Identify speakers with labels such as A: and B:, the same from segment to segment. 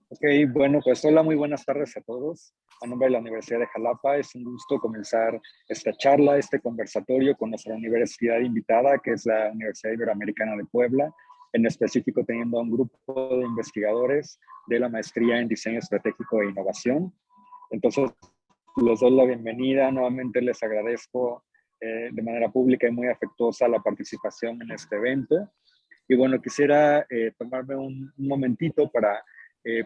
A: Ok, bueno, pues hola, muy buenas tardes a todos. A nombre de la Universidad de Jalapa, es un gusto comenzar esta charla, este conversatorio con nuestra universidad invitada, que es la Universidad Iberoamericana de Puebla, en específico teniendo a un grupo de investigadores de la maestría en Diseño Estratégico e Innovación. Entonces, les doy la bienvenida. Nuevamente les agradezco de manera pública y muy afectuosa la participación en este evento. Y bueno, quisiera tomarme un momentito para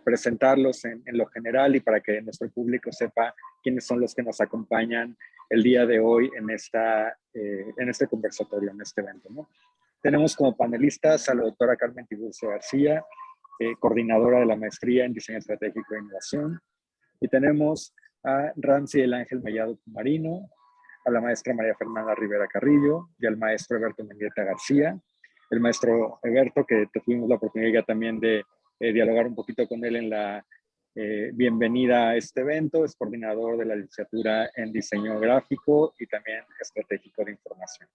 A: presentarlos en lo general y para que nuestro público sepa quiénes son los que nos acompañan el día de hoy en este conversatorio, en este evento, ¿no? Tenemos como panelistas a la doctora Carmen Tiburcio García, coordinadora de la maestría en Diseño Estratégico e Innovación. Y tenemos a Ramsey El Ángel Mellado Marino, a la maestra María Fernanda Rivera Carrillo y al maestro Eberto Mendieta García. El maestro Eberto, que tuvimos la oportunidad ya también de dialogar un poquito con él en la bienvenida a este evento, es coordinador de la licenciatura en diseño gráfico y también estratégico de información.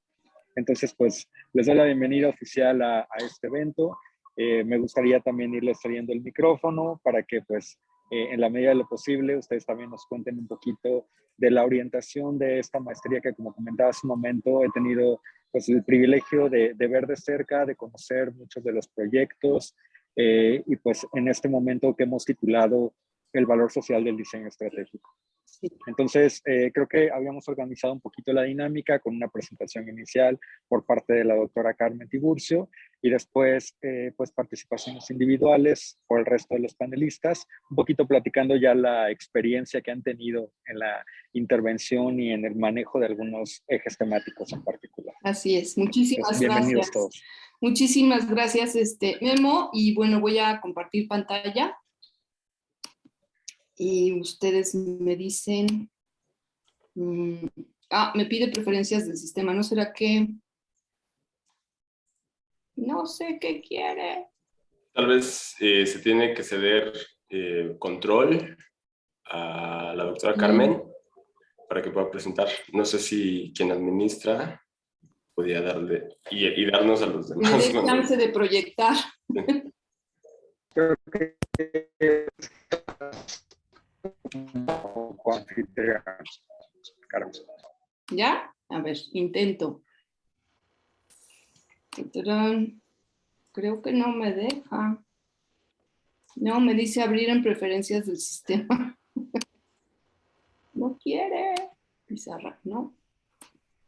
A: Entonces, pues, les doy la bienvenida oficial a este evento. Me gustaría también irles trayendo el micrófono para que, pues, en la medida de lo posible, ustedes también nos cuenten un poquito de la orientación de esta maestría que, como comentaba hace un momento, he tenido pues, el privilegio de ver de cerca, de conocer muchos de los proyectos y pues en este momento que hemos titulado El valor social del diseño estratégico. Entonces, creo que habíamos organizado un poquito la dinámica con una presentación inicial por parte de la doctora Carmen Tiburcio y después, pues, participaciones individuales por el resto de los panelistas, un poquito platicando ya la experiencia que han tenido en la intervención y en el manejo de algunos ejes temáticos en particular.
B: Así es, muchísimas
A: pues, bienvenidos
B: gracias.
A: Todos.
B: Muchísimas gracias, Memo, y bueno, voy a compartir pantalla. Y ustedes me dicen, me pide preferencias del sistema, ¿no será que? No sé qué quiere.
C: Tal vez se tiene que ceder control a la doctora Carmen para que pueda presentar. No sé si quien administra podía darle y darnos a los demás.
B: Me dé chance de proyectar.
A: Creo que
B: ¿Ya? A ver, intento. Creo que no me deja. No, me dice abrir en preferencias del sistema. No quiere. Pizarra, ¿no?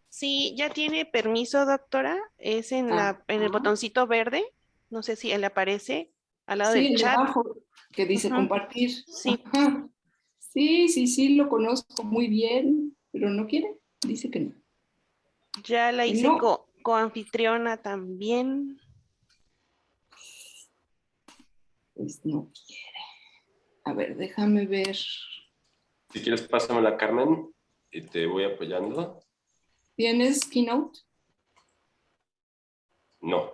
D: Sí, ya tiene permiso, doctora. Es en el botoncito verde. No sé si le aparece al lado del chat.
B: Abajo, que dice compartir.
D: Sí.
B: Ajá. Sí, lo conozco muy bien, pero no quiere. Dice que no.
D: Ya la hice coanfitriona también.
B: Pues no quiere. A ver, déjame ver.
C: Si quieres, pásamela, Carmen, y te voy apoyando.
B: ¿Tienes Keynote?
C: No.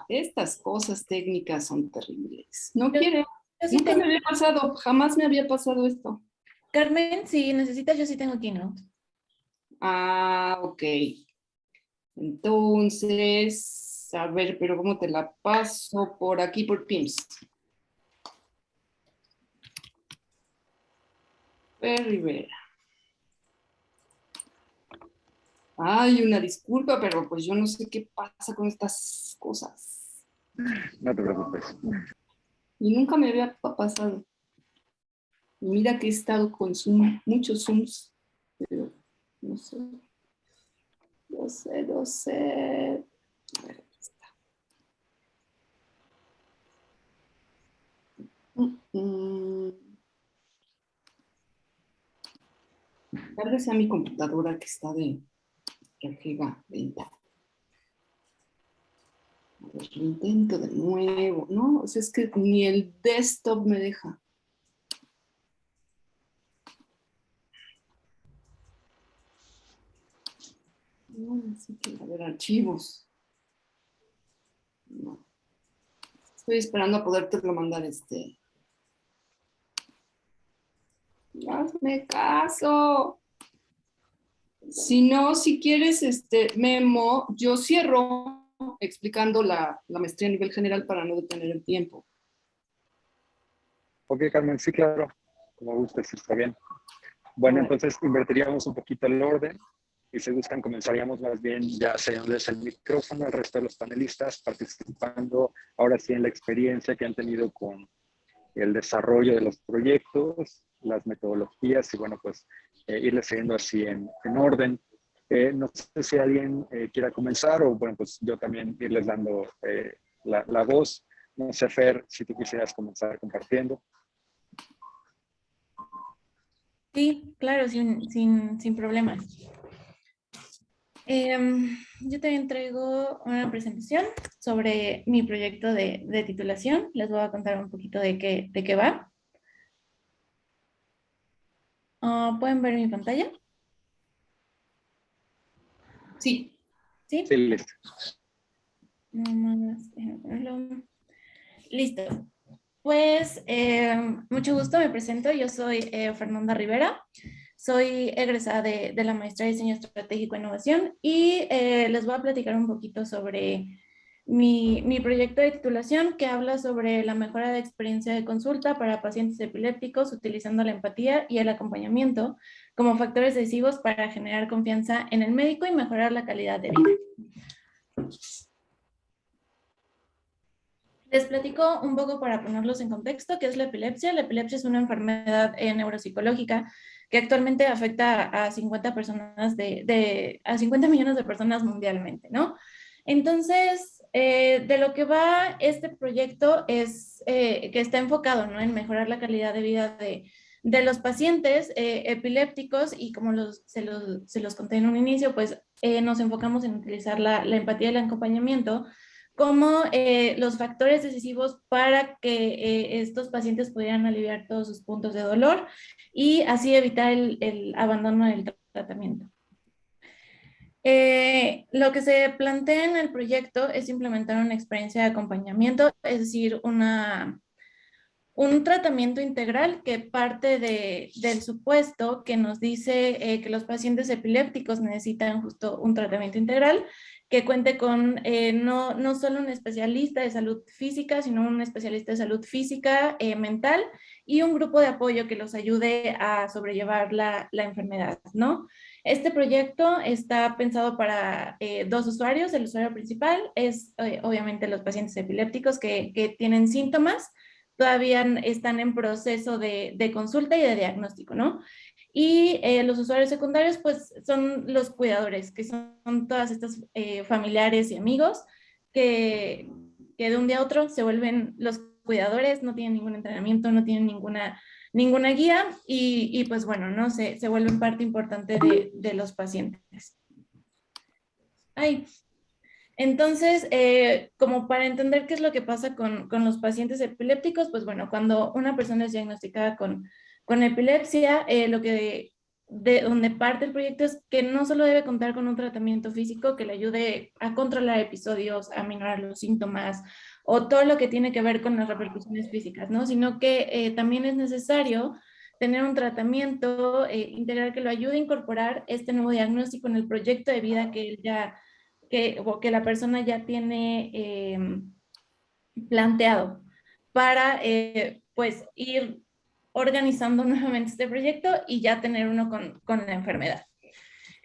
B: Estas cosas técnicas son terribles. No quiere. Nunca me había pasado, jamás me había pasado esto.
E: Carmen, si necesitas, yo sí tengo Keynote.
B: Ok. Entonces, a ver, pero ¿cómo te la paso? Por aquí, por Teams. Rivera. Ay, una disculpa, pero pues yo no sé qué pasa con estas cosas.
A: No te preocupes.
B: Y nunca me había pasado. Y mira que he estado con Zoom, muchos Zooms, pero no sé. No sé. A ver, aquí está. Tal vez sea mi computadora que está de refriega lenta. A ver, lo intento de nuevo. No, o sea, es que ni el desktop me deja. No, así que, a ver, archivos. No. Estoy esperando a podértelo mandar Hazme caso. Si no, si quieres, Memo, yo cierro explicando la maestría a nivel general para no detener el tiempo.
A: Ok, Carmen, sí, claro. Como gustes, está bien. Bueno, entonces invertiríamos un poquito el orden y si gustan comenzaríamos más bien ya cediéndoles el micrófono al resto de los panelistas participando ahora sí en la experiencia que han tenido con el desarrollo de los proyectos, las metodologías y bueno, pues irles siguiendo así en orden. No sé si alguien quiera comenzar o bueno, pues yo también irles dando la voz. No sé, Fer, si tú quisieras comenzar compartiendo.
E: Sí, claro, sin problemas. Yo te entrego una presentación sobre mi proyecto de titulación. Les voy a contar un poquito de qué va. ¿Pueden ver mi pantalla?
B: Sí.
E: ¿Sí?
A: Sí, listo.
E: Déjame ponerlo. Listo. Pues mucho gusto, me presento. Yo soy Fernanda Rivera. Soy egresada de la maestría de Diseño Estratégico e Innovación y les voy a platicar un poquito sobre mi proyecto de titulación que habla sobre la mejora de experiencia de consulta para pacientes epilépticos utilizando la empatía y el acompañamiento como factores decisivos para generar confianza en el médico y mejorar la calidad de vida. Les platico un poco para ponerlos en contexto qué es la epilepsia. La epilepsia es una enfermedad neuropsicológica que actualmente afecta a 50 personas a 50 millones de personas mundialmente, ¿no? Entonces, de lo que va este proyecto es que está enfocado, ¿no?, en mejorar la calidad de vida de los pacientes epilépticos y como se los conté en un inicio, pues nos enfocamos en utilizar la empatía y el acompañamiento como los factores decisivos para que estos pacientes pudieran aliviar todos sus puntos de dolor y así evitar el abandono del tratamiento. Lo que se plantea en el proyecto es implementar una experiencia de acompañamiento, es decir, un tratamiento integral que parte del supuesto que nos dice que los pacientes epilépticos necesitan justo un tratamiento integral que cuente con no solo un especialista de salud física, sino un especialista de salud física, mental y un grupo de apoyo que los ayude a sobrellevar la enfermedad, ¿no? Este proyecto está pensado para dos usuarios. El usuario principal es obviamente los pacientes epilépticos que tienen síntomas, todavía están en proceso de consulta y de diagnóstico, ¿no? Y los usuarios secundarios, pues, son los cuidadores, que son todas estas familiares y amigos que de un día a otro se vuelven los cuidadores, no tienen ningún entrenamiento, no tienen ninguna guía y pues bueno, ¿no? Se vuelven parte importante de los pacientes. Ay, entonces, como para entender qué es lo que pasa con los pacientes epilépticos, pues bueno, cuando una persona es diagnosticada con epilepsia, de donde parte el proyecto es que no solo debe contar con un tratamiento físico que le ayude a controlar episodios, a minorar los síntomas o todo lo que tiene que ver con las repercusiones físicas, ¿no? Sino que también es necesario tener un tratamiento integral que lo ayude a incorporar este nuevo diagnóstico en el proyecto de vida que él ya que la persona ya tiene planteado para pues ir organizando nuevamente este proyecto y ya tener uno con la enfermedad.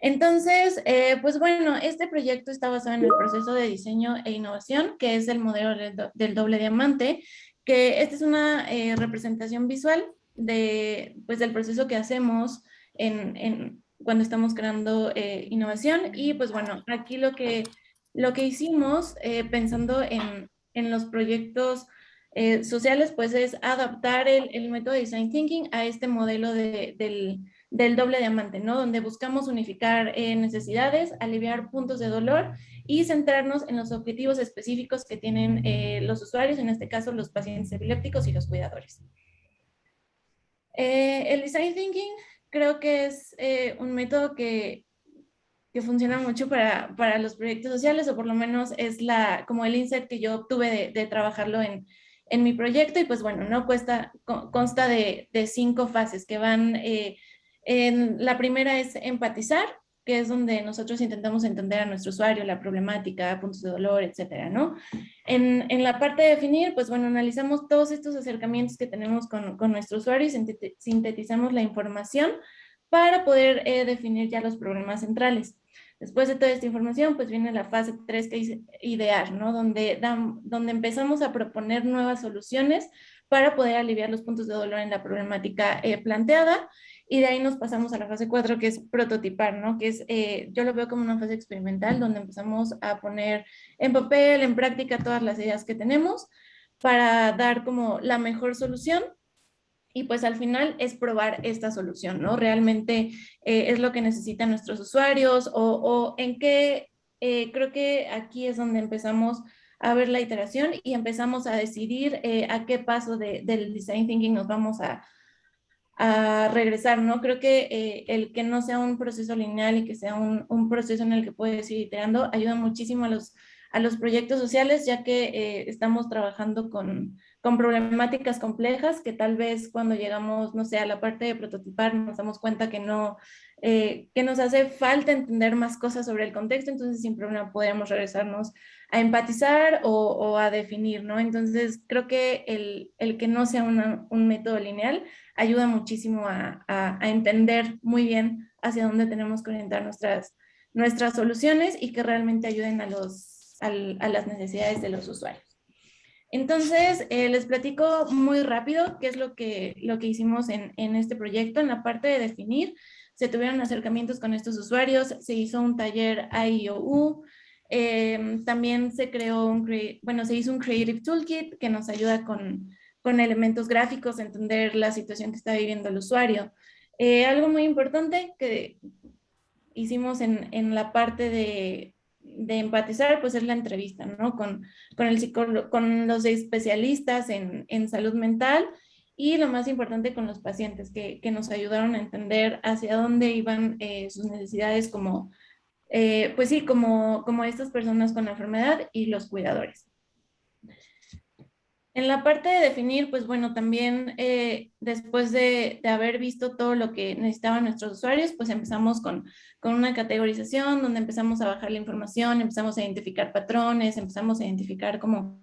E: Entonces, pues bueno, este proyecto está basado en el proceso de diseño e innovación, que es el modelo del doble diamante, que esta es una representación visual pues, del proceso que hacemos cuando estamos creando innovación. Y pues bueno, aquí lo que hicimos pensando en los proyectos sociales, pues es adaptar el método de Design Thinking a este modelo del doble diamante, ¿no? Donde buscamos unificar necesidades, aliviar puntos de dolor y centrarnos en los objetivos específicos que tienen los usuarios, en este caso los pacientes epilépticos y los cuidadores. El Design Thinking creo que es un método que funciona mucho para los proyectos sociales, o por lo menos es como el insight que yo obtuve de trabajarlo en mi proyecto. Y pues bueno, ¿no? Consta de 5 fases que van, la primera es empatizar, que es donde nosotros intentamos entender a nuestro usuario, la problemática, puntos de dolor, etcétera, ¿no? En la parte de definir, pues bueno, analizamos todos estos acercamientos que tenemos con nuestro usuario y sintetizamos la información para poder definir ya los problemas centrales. Después de toda esta información, pues viene la fase 3, que es idear, ¿no? Donde empezamos a proponer nuevas soluciones para poder aliviar los puntos de dolor en la problemática planteada. Y de ahí nos pasamos a la fase 4, que es prototipar, ¿no? Que es, yo lo veo como una fase experimental, donde empezamos a poner en papel, en práctica, todas las ideas que tenemos para dar como la mejor solución. Y pues al final es probar esta solución, ¿no? Realmente es lo que necesitan nuestros usuarios o en qué, creo que aquí es donde empezamos a ver la iteración y empezamos a decidir a qué paso del design thinking nos vamos a regresar, ¿no? Creo que el que no sea un proceso lineal y que sea un proceso en el que puedes ir iterando ayuda muchísimo a los proyectos sociales, ya que estamos trabajando con problemáticas complejas que tal vez cuando llegamos, no sé, a la parte de prototipar nos damos cuenta que no, que nos hace falta entender más cosas sobre el contexto, entonces sin problema podríamos regresarnos a empatizar o a definir, ¿no? Entonces creo que el que no sea un método lineal ayuda muchísimo a entender muy bien hacia dónde tenemos que orientar nuestras soluciones y que realmente ayuden a las necesidades de los usuarios. Entonces, les platico muy rápido qué es lo que hicimos en este proyecto. En la parte de definir, se tuvieron acercamientos con estos usuarios, se hizo un taller IOU, también se creó se hizo un Creative Toolkit que nos ayuda con elementos gráficos a entender la situación que está viviendo el usuario. Algo muy importante que hicimos en la parte de empatizar, pues es la entrevista, ¿no? Con el psicólogo, con los especialistas en salud mental y lo más importante con los pacientes que nos ayudaron a entender hacia dónde iban sus necesidades como, pues sí, como estas personas con la enfermedad y los cuidadores. En la parte de definir, pues bueno, también después de haber visto todo lo que necesitaban nuestros usuarios, pues empezamos con una categorización donde empezamos a bajar la información, empezamos a identificar patrones, empezamos a identificar como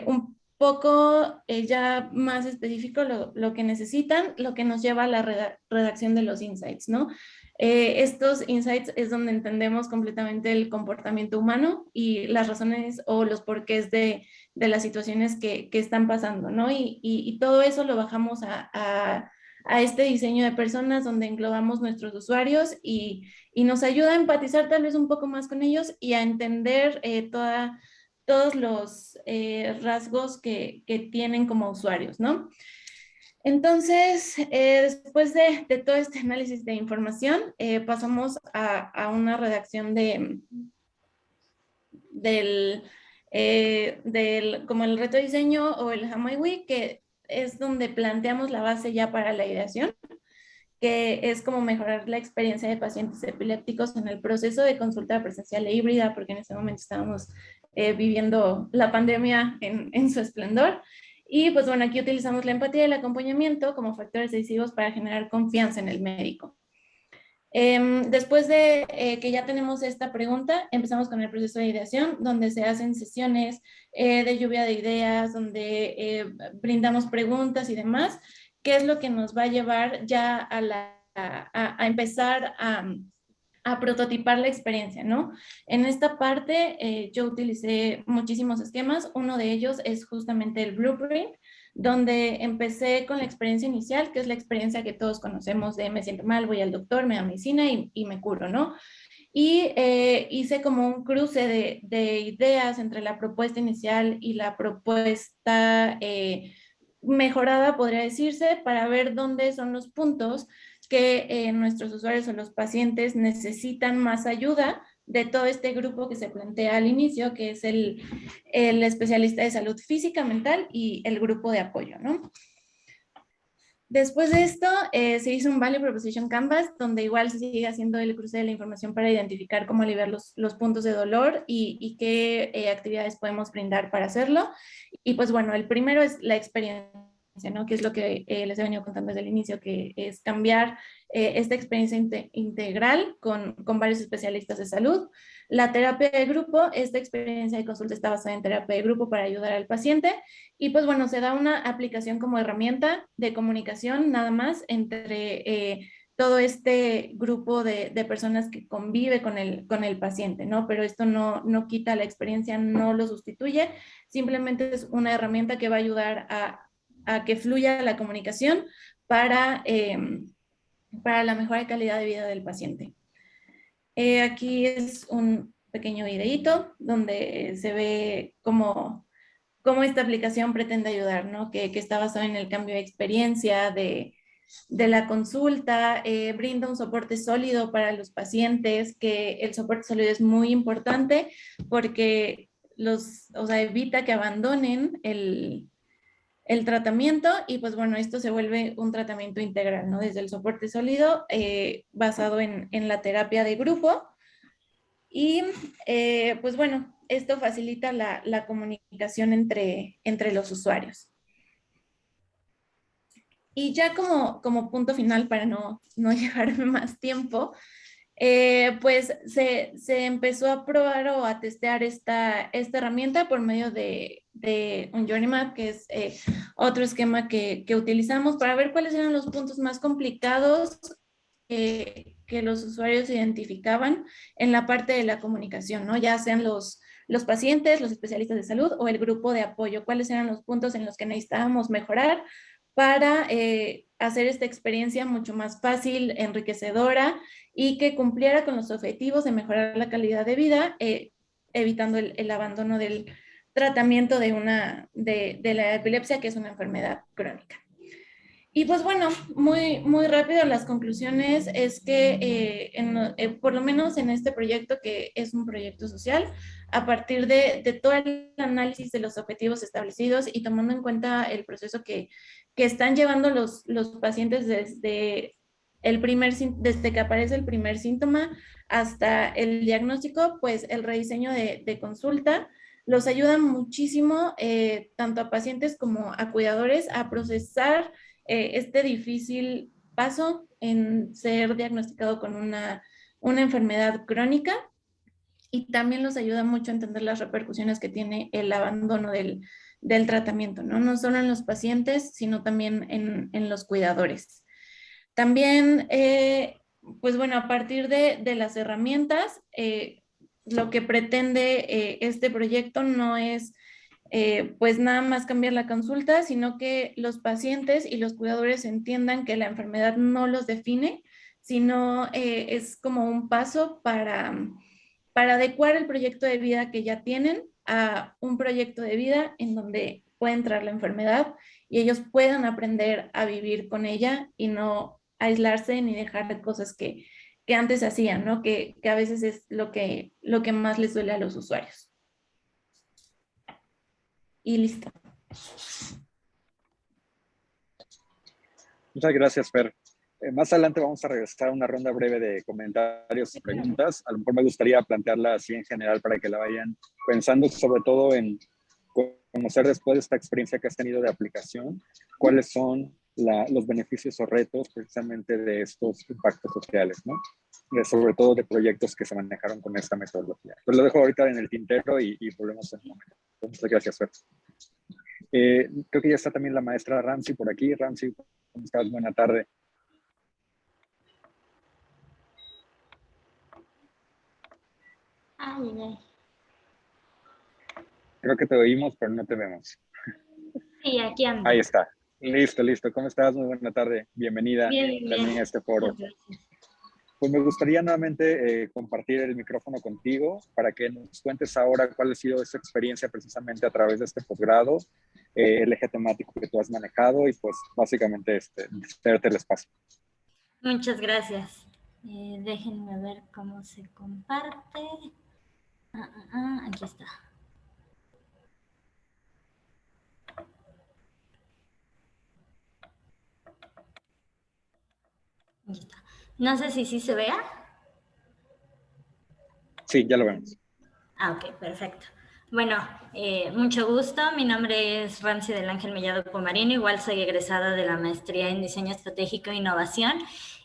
E: un poco ya más específico lo que necesitan, lo que nos lleva a la redacción de los insights, ¿no? Estos insights es donde entendemos completamente el comportamiento humano y las razones o los porqués de las situaciones que están pasando, ¿no? Y todo eso lo bajamos a este diseño de personas donde englobamos nuestros usuarios y nos ayuda a empatizar tal vez un poco más con ellos y a entender todos los rasgos que tienen como usuarios, ¿no? Entonces, después de todo este análisis de información, pasamos a una redacción como el reto de diseño o el HAMAIWI, que es donde planteamos la base ya para la ideación, que es como mejorar la experiencia de pacientes epilépticos en el proceso de consulta presencial e híbrida, porque en ese momento estábamos viviendo la pandemia en su esplendor. Y pues bueno, aquí utilizamos la empatía y el acompañamiento como factores decisivos para generar confianza en el médico. Después de que ya tenemos esta pregunta, empezamos con el proceso de ideación, donde se hacen sesiones de lluvia de ideas, donde brindamos preguntas y demás, que es lo que nos va a llevar ya a empezar a prototipar la experiencia, ¿no? En esta parte yo utilicé muchísimos esquemas, uno de ellos es justamente el blueprint, donde empecé con la experiencia inicial, que es la experiencia que todos conocemos de me siento mal, voy al doctor, me da medicina y me curo, ¿no? Y hice como un cruce de ideas entre la propuesta inicial y la propuesta mejorada, podría decirse, para ver dónde son los puntos que nuestros usuarios o los pacientes necesitan más ayuda de todo este grupo que se plantea al inicio, que es el especialista de salud física, mental y el grupo de apoyo, ¿no? Después de esto, se hizo un Value Proposition Canvas, donde igual se sigue haciendo el cruce de la información para identificar cómo aliviar los puntos de dolor y qué actividades podemos brindar para hacerlo. Y pues bueno, el primero es la experiencia ¿no? Que es lo que les he venido contando desde el inicio, que es cambiar esta experiencia integral con varios especialistas de salud. La terapia de grupo, esta experiencia de consulta está basada en terapia de grupo para ayudar al paciente y pues bueno, se da una aplicación como herramienta de comunicación nada más entre todo este grupo de personas que convive con el paciente, ¿no? Pero esto no quita la experiencia, no lo sustituye, simplemente es una herramienta que va a ayudar a que fluya la comunicación para la mejora de calidad de vida del paciente. Aquí es un pequeño videíto donde se ve cómo esta aplicación pretende ayudar, ¿no? Que está basado en el cambio de experiencia de la consulta, brinda un soporte sólido para los pacientes, que el soporte sólido es muy importante porque evita que abandonen el tratamiento y pues bueno, esto se vuelve un tratamiento integral, ¿no? Desde el soporte sólido basado en la terapia de grupo y pues bueno, esto facilita la comunicación entre los usuarios. Y ya como punto final, para no llevarme más tiempo, pues se empezó a probar o a testear esta herramienta por medio de un Journey Map, que es otro esquema que utilizamos para ver cuáles eran los puntos más complicados que los usuarios identificaban en la parte de la comunicación, ¿no? Ya sean los pacientes, los especialistas de salud o el grupo de apoyo, cuáles eran los puntos en los que necesitábamos mejorar para hacer esta experiencia mucho más fácil, enriquecedora y que cumpliera con los objetivos de mejorar la calidad de vida, evitando el abandono del tratamiento de la epilepsia, que es una enfermedad crónica. Y pues bueno, muy rápido las conclusiones es que por lo menos en este proyecto, que es un proyecto social, a partir de todo el análisis de los objetivos establecidos y tomando en cuenta el proceso que están llevando los pacientes desde que aparece el primer síntoma hasta el diagnóstico, pues el rediseño de consulta los ayuda muchísimo, tanto a pacientes como a cuidadores, a procesar este difícil paso en ser diagnosticado con una enfermedad crónica y también los ayuda mucho a entender las repercusiones que tiene el abandono del tratamiento, ¿no? No solo en los pacientes, sino también en los cuidadores. También, pues bueno, a partir de las herramientas, lo que pretende este proyecto no es pues nada más cambiar la consulta, sino que los pacientes y los cuidadores entiendan que la enfermedad no los define, sino es como un paso para adecuar el proyecto de vida que ya tienen a un proyecto de vida en donde puede entrar la enfermedad y ellos puedan aprender a vivir con ella y no aislarse ni dejar cosas que antes hacían, ¿no? Que a veces es lo que más les duele a los usuarios. Y listo.
A: Muchas gracias, Fer. Más adelante vamos a regresar a una ronda breve de comentarios y preguntas. A lo mejor me gustaría plantearla así en general para que la vayan pensando, sobre todo en conocer después de esta experiencia que has tenido de aplicación, cuáles son los beneficios o retos precisamente de estos impactos sociales, ¿no? Sobre todo de proyectos que se manejaron con esta metodología. Pues lo dejo ahorita en el tintero y volvemos en un momento. Muchas gracias, Fer. Creo que ya está también la maestra Ramsey por aquí. Ramsey, ¿cómo estás? Buena tarde.
F: Ay.
A: Creo que te oímos, pero no te vemos.
F: Sí, aquí ando.
A: Ahí está. Listo. ¿Cómo estás? Muy buena tarde. Bienvenida también a este foro. Pues me gustaría nuevamente compartir el micrófono contigo para que nos cuentes ahora cuál ha sido esa experiencia precisamente a través de este posgrado, el eje temático que tú has manejado y pues básicamente cederte el espacio.
F: Muchas gracias. Déjenme ver cómo se comparte. Aquí está. Ahí está. No sé si sí se vea.
A: Sí, ya lo vemos.
F: Ok, perfecto. Bueno, mucho gusto. Mi nombre es Ramsey del Ángel Mellado Pomarino. Igual soy egresada de la maestría en Diseño Estratégico e Innovación.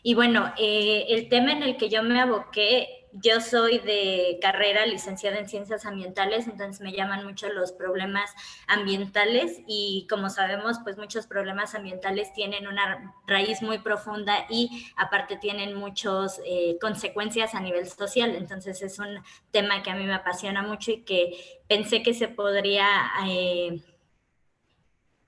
F: Y bueno, el tema en el que yo me aboqué, yo soy de carrera licenciada en Ciencias Ambientales, entonces me llaman mucho los problemas ambientales y como sabemos, pues muchos problemas ambientales tienen una raíz muy profunda y aparte tienen muchas consecuencias a nivel social. Entonces es un tema que a mí me apasiona mucho y que pensé que se podría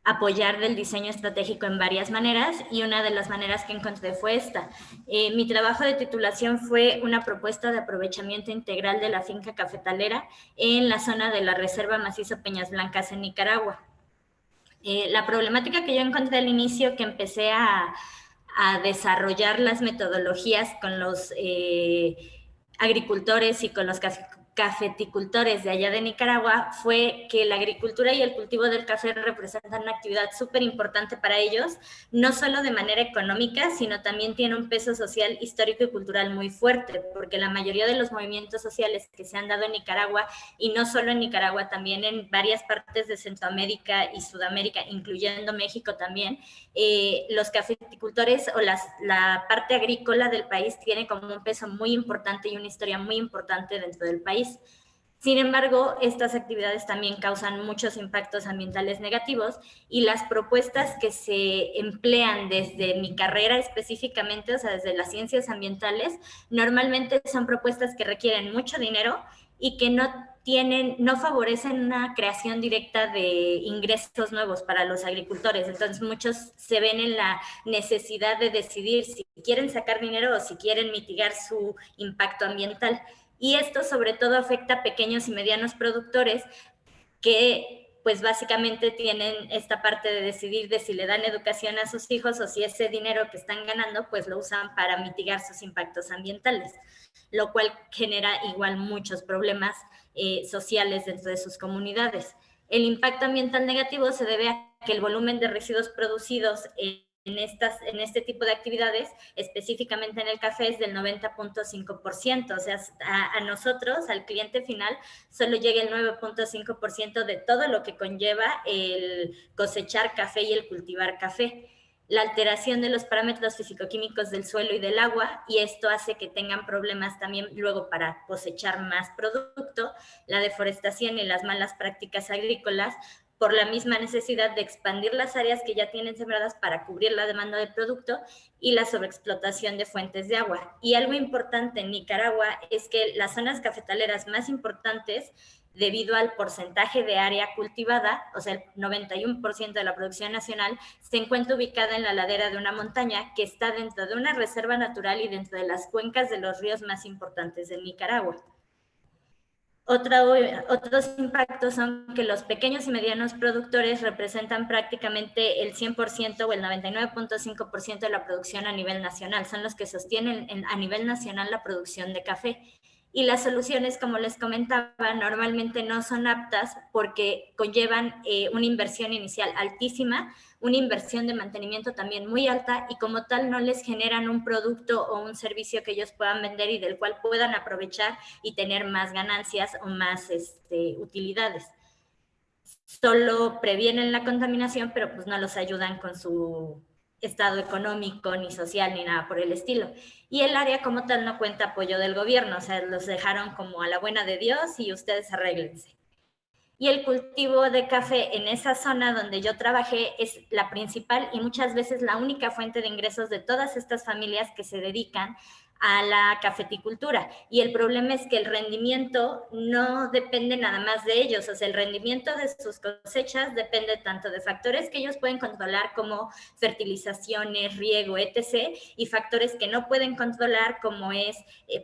F: apoyar del diseño estratégico en varias maneras y una de las maneras que encontré fue esta. Mi trabajo de titulación fue una propuesta de aprovechamiento integral de la finca cafetalera en la zona de la Reserva Macizo Peñas Blancas en Nicaragua. La problemática que yo encontré al inicio, que empecé a desarrollar las metodologías con los agricultores y con los cafeticultores de allá de Nicaragua, fue que la agricultura y el cultivo del café representan una actividad súper importante para ellos, no solo de manera económica, sino también tiene un peso social, histórico y cultural muy fuerte, porque la mayoría de los movimientos sociales que se han dado en Nicaragua, y no solo en Nicaragua, también en varias partes de Centroamérica y Sudamérica, incluyendo México también, los cafeticultores o la parte agrícola del país tiene como un peso muy importante y una historia muy importante dentro del país. Sin embargo, estas actividades también causan muchos impactos ambientales negativos y las propuestas que se emplean desde mi carrera específicamente, o sea, desde las ciencias ambientales, normalmente son propuestas que requieren mucho dinero y que no favorecen una creación directa de ingresos nuevos para los agricultores. Entonces, muchos se ven en la necesidad de decidir si quieren sacar dinero o si quieren mitigar su impacto ambiental. Y esto sobre todo afecta a pequeños y medianos productores que pues básicamente tienen esta parte de decidir de si le dan educación a sus hijos o si ese dinero que están ganando pues lo usan para mitigar sus impactos ambientales, lo cual genera igual muchos problemas sociales dentro de sus comunidades. El impacto ambiental negativo se debe a que el volumen de residuos producidos en este tipo de actividades, específicamente en el café, es del 90.5%. O sea, a nosotros, al cliente final, solo llega el 9.5% de todo lo que conlleva el cosechar café y el cultivar café. La alteración de los parámetros físico-químicos del suelo y del agua, y esto hace que tengan problemas también luego para cosechar más producto, la deforestación y las malas prácticas agrícolas, por la misma necesidad de expandir las áreas que ya tienen sembradas para cubrir la demanda del producto y la sobreexplotación de fuentes de agua. Y algo importante en Nicaragua es que las zonas cafetaleras más importantes, debido al porcentaje de área cultivada, o sea, el 91% de la producción nacional, se encuentra ubicada en la ladera de una montaña que está dentro de una reserva natural y dentro de las cuencas de los ríos más importantes de Nicaragua. Otros impactos son que los pequeños y medianos productores representan prácticamente el 100% o el 99.5% de la producción a nivel nacional. Son los que sostienen a nivel nacional la producción de café. Y las soluciones, como les comentaba, normalmente no son aptas porque conllevan una inversión inicial altísima, una inversión de mantenimiento también muy alta y como tal no les generan un producto o un servicio que ellos puedan vender y del cual puedan aprovechar y tener más ganancias o más utilidades. Solo previenen la contaminación, pero pues no los ayudan con su estado económico, ni social, ni nada por el estilo. Y el área como tal no cuenta apoyo del gobierno, o sea, los dejaron como a la buena de Dios y ustedes arréglense. Y el cultivo de café en esa zona donde yo trabajé es la principal y muchas veces la única fuente de ingresos de todas estas familias que se dedican a la cafeticultura. Y el problema es que el rendimiento no depende nada más de ellos, o sea, el rendimiento de sus cosechas depende tanto de factores que ellos pueden controlar como fertilizaciones, riego, etc., y factores que no pueden controlar como es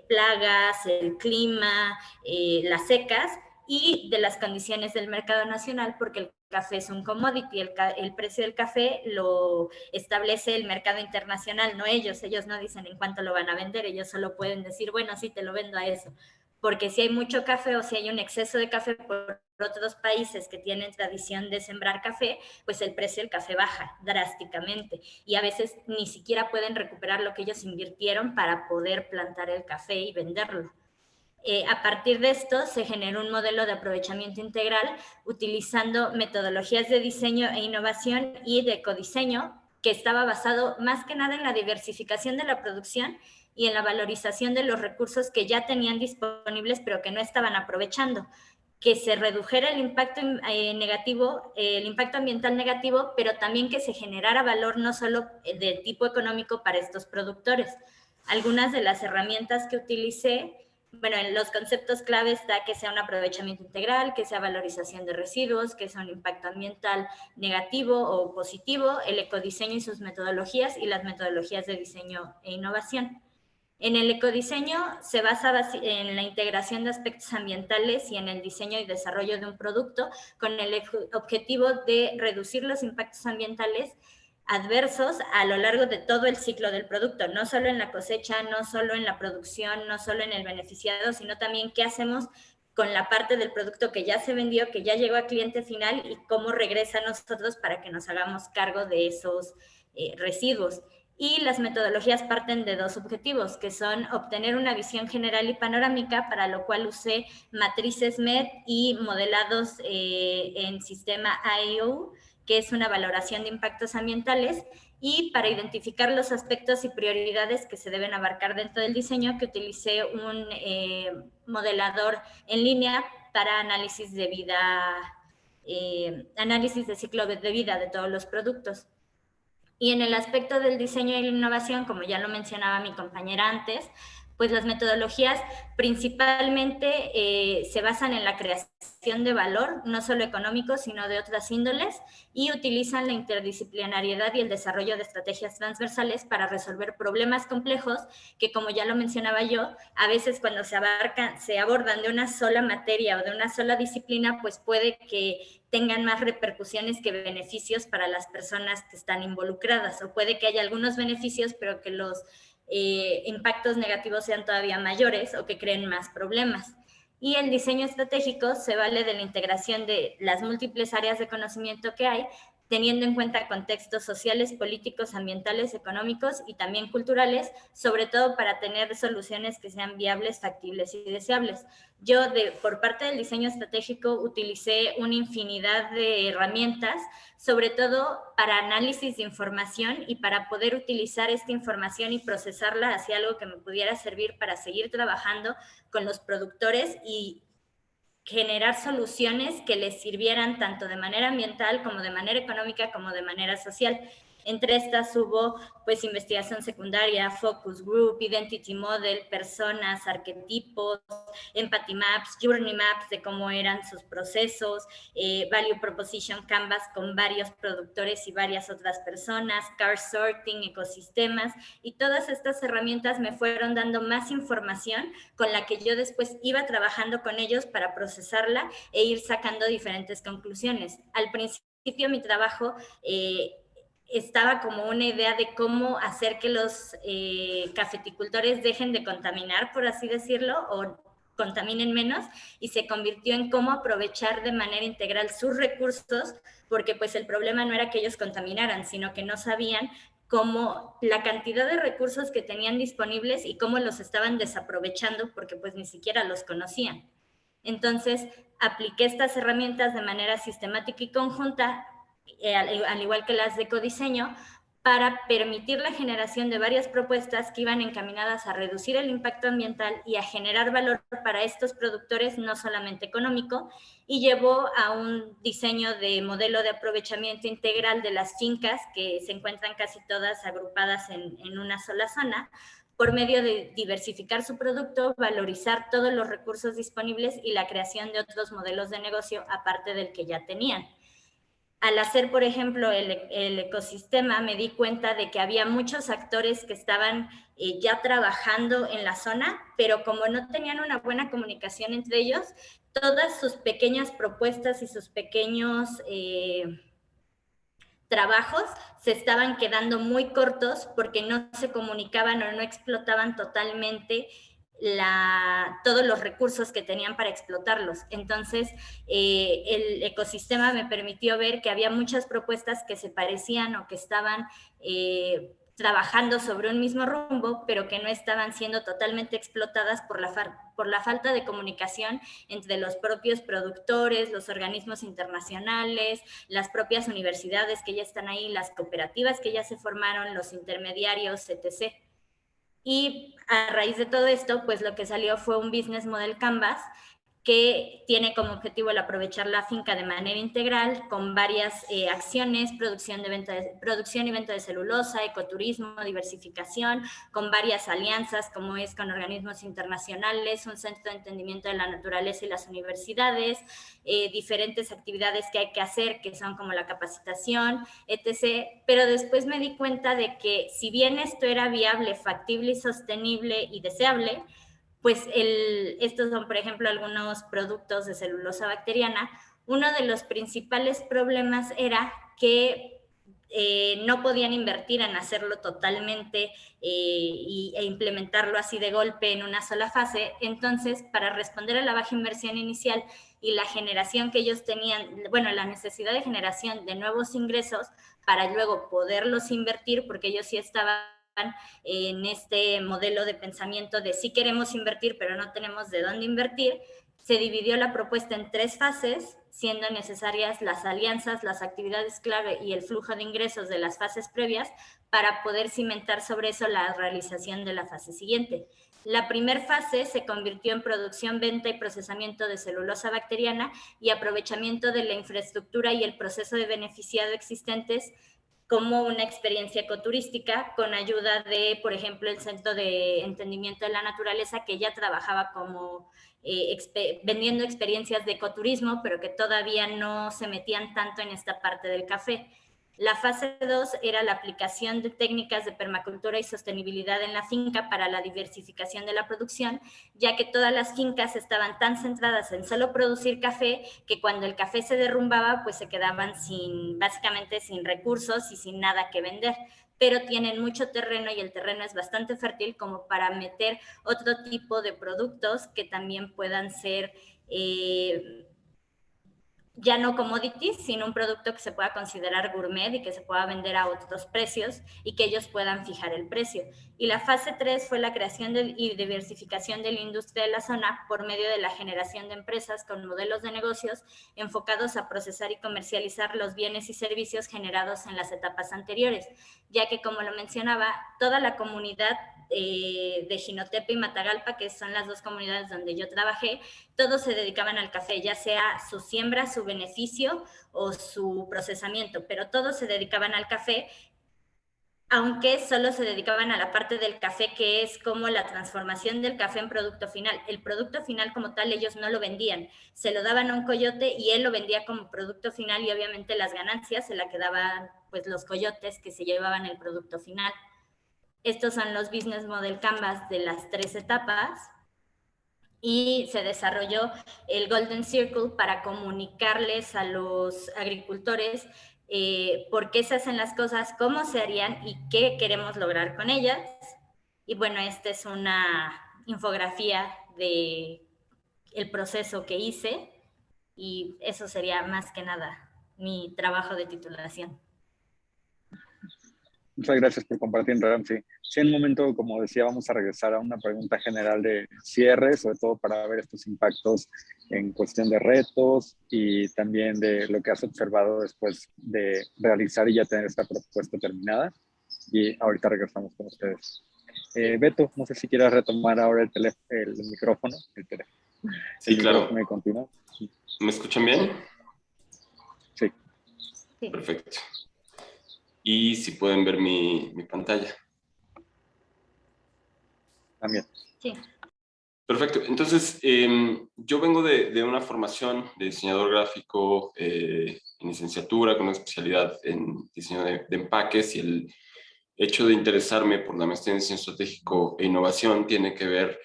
F: plagas, el clima, las secas, y de las condiciones del mercado nacional, porque el café es un commodity, el precio del café lo establece el mercado internacional, no ellos no dicen en cuánto lo van a vender, ellos solo pueden decir, bueno, sí, te lo vendo a eso, porque si hay mucho café o si hay un exceso de café por otros países que tienen tradición de sembrar café, pues el precio del café baja drásticamente y a veces ni siquiera pueden recuperar lo que ellos invirtieron para poder plantar el café y venderlo. A partir de esto se generó un modelo de aprovechamiento integral utilizando metodologías de diseño e innovación y de ecodiseño, que estaba basado más que nada en la diversificación de la producción y en la valorización de los recursos que ya tenían disponibles pero que no estaban aprovechando, que se redujera el impacto negativo, el impacto ambiental negativo, pero también que se generara valor no solo de tipo económico para estos productores. Algunas de las herramientas que utilicé, bueno, en los conceptos clave está que sea un aprovechamiento integral, que sea valorización de residuos, que sea un impacto ambiental negativo o positivo, el ecodiseño y sus metodologías y las metodologías de diseño e innovación. En el ecodiseño se basa en la integración de aspectos ambientales y en el diseño y desarrollo de un producto con el objetivo de reducir los impactos ambientales adversos a lo largo de todo el ciclo del producto, no solo en la cosecha, no solo en la producción, no solo en el beneficiado, sino también qué hacemos con la parte del producto que ya se vendió, que ya llegó al cliente final y cómo regresa a nosotros para que nos hagamos cargo de esos residuos. Y las metodologías parten de dos objetivos, que son obtener una visión general y panorámica, para lo cual usé matrices MED y modelados en sistema IO, que es una valoración de impactos ambientales, y para identificar los aspectos y prioridades que se deben abarcar dentro del diseño, que utilicé un modelador en línea para análisis de vida, análisis de ciclo de vida de todos los productos. Y en el aspecto del diseño y la innovación, como ya lo mencionaba mi compañera antes, pues las metodologías principalmente se basan en la creación de valor, no solo económico, sino de otras índoles, y utilizan la interdisciplinariedad y el desarrollo de estrategias transversales para resolver problemas complejos que, como ya lo mencionaba yo, a veces cuando se abordan de una sola materia o de una sola disciplina, pues puede que tengan más repercusiones que beneficios para las personas que están involucradas, o puede que haya algunos beneficios, pero que los impactos negativos sean todavía mayores o que creen más problemas. Y el diseño estratégico se vale de la integración de las múltiples áreas de conocimiento que hay, teniendo en cuenta contextos sociales, políticos, ambientales, económicos y también culturales, sobre todo para tener soluciones que sean viables, factibles y deseables. Yo, por parte del diseño estratégico, utilicé una infinidad de herramientas, sobre todo para análisis de información y para poder utilizar esta información y procesarla hacia algo que me pudiera servir para seguir trabajando con los productores y generar soluciones que les sirvieran tanto de manera ambiental como de manera económica como de manera social. Entre estas hubo pues investigación secundaria, focus group, identity model, personas, arquetipos, empathy maps, journey maps de cómo eran sus procesos, value proposition canvas con varios productores y varias otras personas, car sorting, ecosistemas, y todas estas herramientas me fueron dando más información con la que yo después iba trabajando con ellos para procesarla e ir sacando diferentes conclusiones. Al principio mi trabajo estaba como una idea de cómo hacer que los cafeticultores dejen de contaminar, por así decirlo, o contaminen menos, y se convirtió en cómo aprovechar de manera integral sus recursos, porque pues el problema no era que ellos contaminaran, sino que no sabían cómo la cantidad de recursos que tenían disponibles y cómo los estaban desaprovechando, porque pues ni siquiera los conocían. Entonces, apliqué estas herramientas de manera sistemática y conjunta, al igual que las de ecodiseño, para permitir la generación de varias propuestas que iban encaminadas a reducir el impacto ambiental y a generar valor para estos productores, no solamente económico, y llevó a un diseño de modelo de aprovechamiento integral de las fincas, que se encuentran casi todas agrupadas en una sola zona, por medio de diversificar su producto, valorizar todos los recursos disponibles y la creación de otros modelos de negocio aparte del que ya tenían. Al hacer, por ejemplo, el ecosistema, me di cuenta de que había muchos actores que estaban ya trabajando en la zona, pero como no tenían una buena comunicación entre ellos, todas sus pequeñas propuestas y sus pequeños trabajos se estaban quedando muy cortos porque no se comunicaban o no explotaban totalmente todos los recursos que tenían para explotarlos. Entonces, el ecosistema me permitió ver que había muchas propuestas que se parecían o que estaban trabajando sobre un mismo rumbo, pero que no estaban siendo totalmente explotadas por la falta de comunicación entre los propios productores, los organismos internacionales, las propias universidades que ya están ahí, las cooperativas que ya se formaron, los intermediarios, etc. Y a raíz de todo esto, pues lo que salió fue un business model Canvas que tiene como objetivo el aprovechar la finca de manera integral con varias acciones, producción y venta de celulosa, ecoturismo, diversificación, con varias alianzas como es con organismos internacionales, un centro de entendimiento de la naturaleza y las universidades, diferentes actividades que hay que hacer que son como la capacitación, etc. Pero después me di cuenta de que si bien esto era viable, factible y sostenible y deseable, pues estos son, por ejemplo, algunos productos de celulosa bacteriana. Uno de los principales problemas era que no podían invertir en hacerlo totalmente e implementarlo así de golpe en una sola fase. Entonces, para responder a la baja inversión inicial y la generación que ellos tenían, bueno, la necesidad de generación de nuevos ingresos para luego poderlos invertir, porque ellos sí estaban en este modelo de pensamiento de sí queremos invertir, pero no tenemos de dónde invertir, se dividió la propuesta en 3 fases, siendo necesarias las alianzas, las actividades clave y el flujo de ingresos de las fases previas para poder cimentar sobre eso la realización de la fase siguiente. La primera fase se convirtió en producción, venta y procesamiento de celulosa bacteriana y aprovechamiento de la infraestructura y el proceso de beneficiado existentes como una experiencia ecoturística con ayuda de, por ejemplo, el Centro de Entendimiento de la Naturaleza, que ya trabajaba como vendiendo experiencias de ecoturismo, pero que todavía no se metían tanto en esta parte del café. La fase 2 era la aplicación de técnicas de permacultura y sostenibilidad en la finca para la diversificación de la producción, ya que todas las fincas estaban tan centradas en solo producir café que cuando el café se derrumbaba, pues se quedaban básicamente sin recursos y sin nada que vender, pero tienen mucho terreno y el terreno es bastante fértil como para meter otro tipo de productos que también puedan ser ya no commodities, sino un producto que se pueda considerar gourmet y que se pueda vender a otros precios y que ellos puedan fijar el precio. Y la fase 3 fue la creación y diversificación de la industria de la zona por medio de la generación de empresas con modelos de negocios enfocados a procesar y comercializar los bienes y servicios generados en las etapas anteriores, ya que, como lo mencionaba, toda la comunidad de Jinotepe y Matagalpa, que son las 2 comunidades donde yo trabajé, todos se dedicaban al café, ya sea su siembra, su beneficio o su procesamiento, pero todos se dedicaban al café, aunque solo se dedicaban a la parte del café que es como la transformación del café en producto final. El producto final como tal ellos no lo vendían, se lo daban a un coyote y él lo vendía como producto final y obviamente las ganancias se la quedaban pues los coyotes que se llevaban el producto final. Estos son los business model Canvas de las 3 etapas. Y se desarrolló el Golden Circle para comunicarles a los agricultores por qué se hacen las cosas, cómo se harían y qué queremos lograr con ellas. Y bueno, esta es una infografía de el proceso que hice y eso sería más que nada mi trabajo de titulación.
A: Muchas gracias por compartir, Ramsey. Sí, en un momento, como decía, vamos a regresar a una pregunta general de cierre, sobre todo para ver estos impactos en cuestión de retos y también de lo que has observado después de realizar y ya tener esta propuesta terminada. Y ahorita regresamos con ustedes. Beto, no sé si quieras retomar ahora el micrófono.
C: Sí, claro.
A: ¿Me continúa?
C: ¿Me escuchan bien?
A: Sí.
C: Perfecto. Y si pueden ver mi pantalla.
A: También.
F: Sí.
C: Perfecto. Entonces, yo vengo de una formación de diseñador gráfico en licenciatura con una especialidad en diseño de empaques, y el hecho de interesarme por la maestría en diseño estratégico e innovación tiene que ver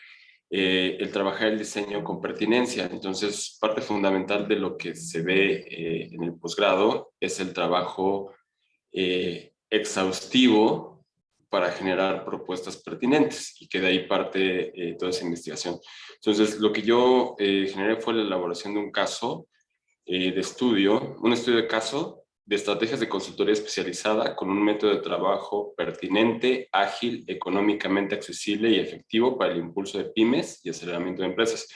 C: el trabajar el diseño con pertinencia. Entonces, parte fundamental de lo que se ve en el posgrado es el trabajo exhaustivo para generar propuestas pertinentes, y que de ahí parte toda esa investigación. Entonces, lo que yo generé fue la elaboración de un caso de estudio, un estudio de caso de estrategias de consultoría especializada con un método de trabajo pertinente, ágil, económicamente accesible y efectivo para el impulso de pymes y aceleramiento de empresas.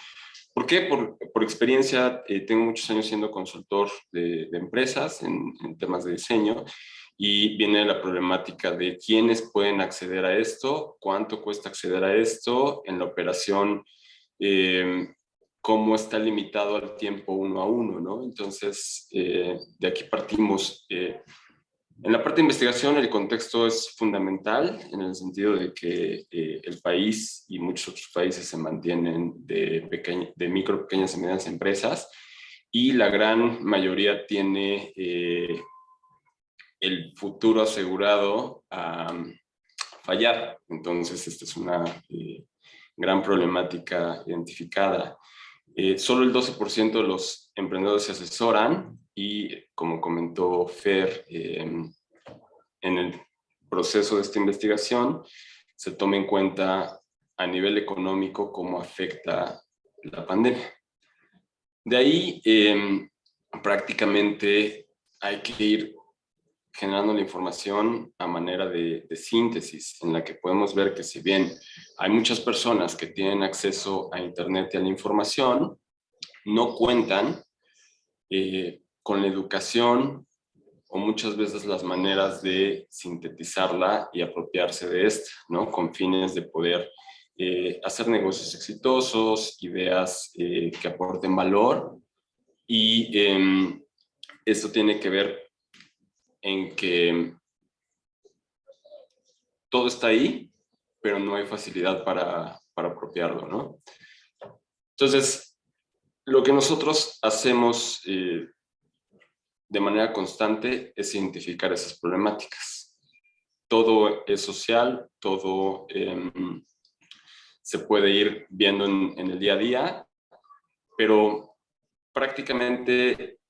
C: ¿Por qué? Por experiencia, tengo muchos años siendo consultor de empresas en temas de diseño, y viene la problemática de quiénes pueden acceder a esto, cuánto cuesta acceder a esto, en la operación, cómo está limitado al tiempo uno a uno, ¿no? Entonces, de aquí partimos. En la parte de investigación, el contexto es fundamental en el sentido de que el país y muchos otros países se mantienen de micro, pequeñas y medianas empresas, y la gran mayoría tiene el futuro asegurado a fallar. Entonces, esta es una gran problemática identificada. Solo el 12% de los emprendedores se asesoran y, como comentó Fer, en el proceso de esta investigación se toma en cuenta a nivel económico cómo afecta la pandemia. De ahí, prácticamente hay que ir generando la información a manera de síntesis, en la que podemos ver que si bien hay muchas personas que tienen acceso a Internet y a la información, no cuentan con la educación o muchas veces las maneras de sintetizarla y apropiarse de esta, ¿no? Con fines de poder hacer negocios exitosos, ideas que aporten valor, y esto tiene que ver en que todo está ahí, pero no hay facilidad para apropiarlo, ¿no? Entonces, lo que nosotros hacemos de manera constante es identificar esas problemáticas. Todo es social, todo se puede ir viendo en el día a día, pero prácticamente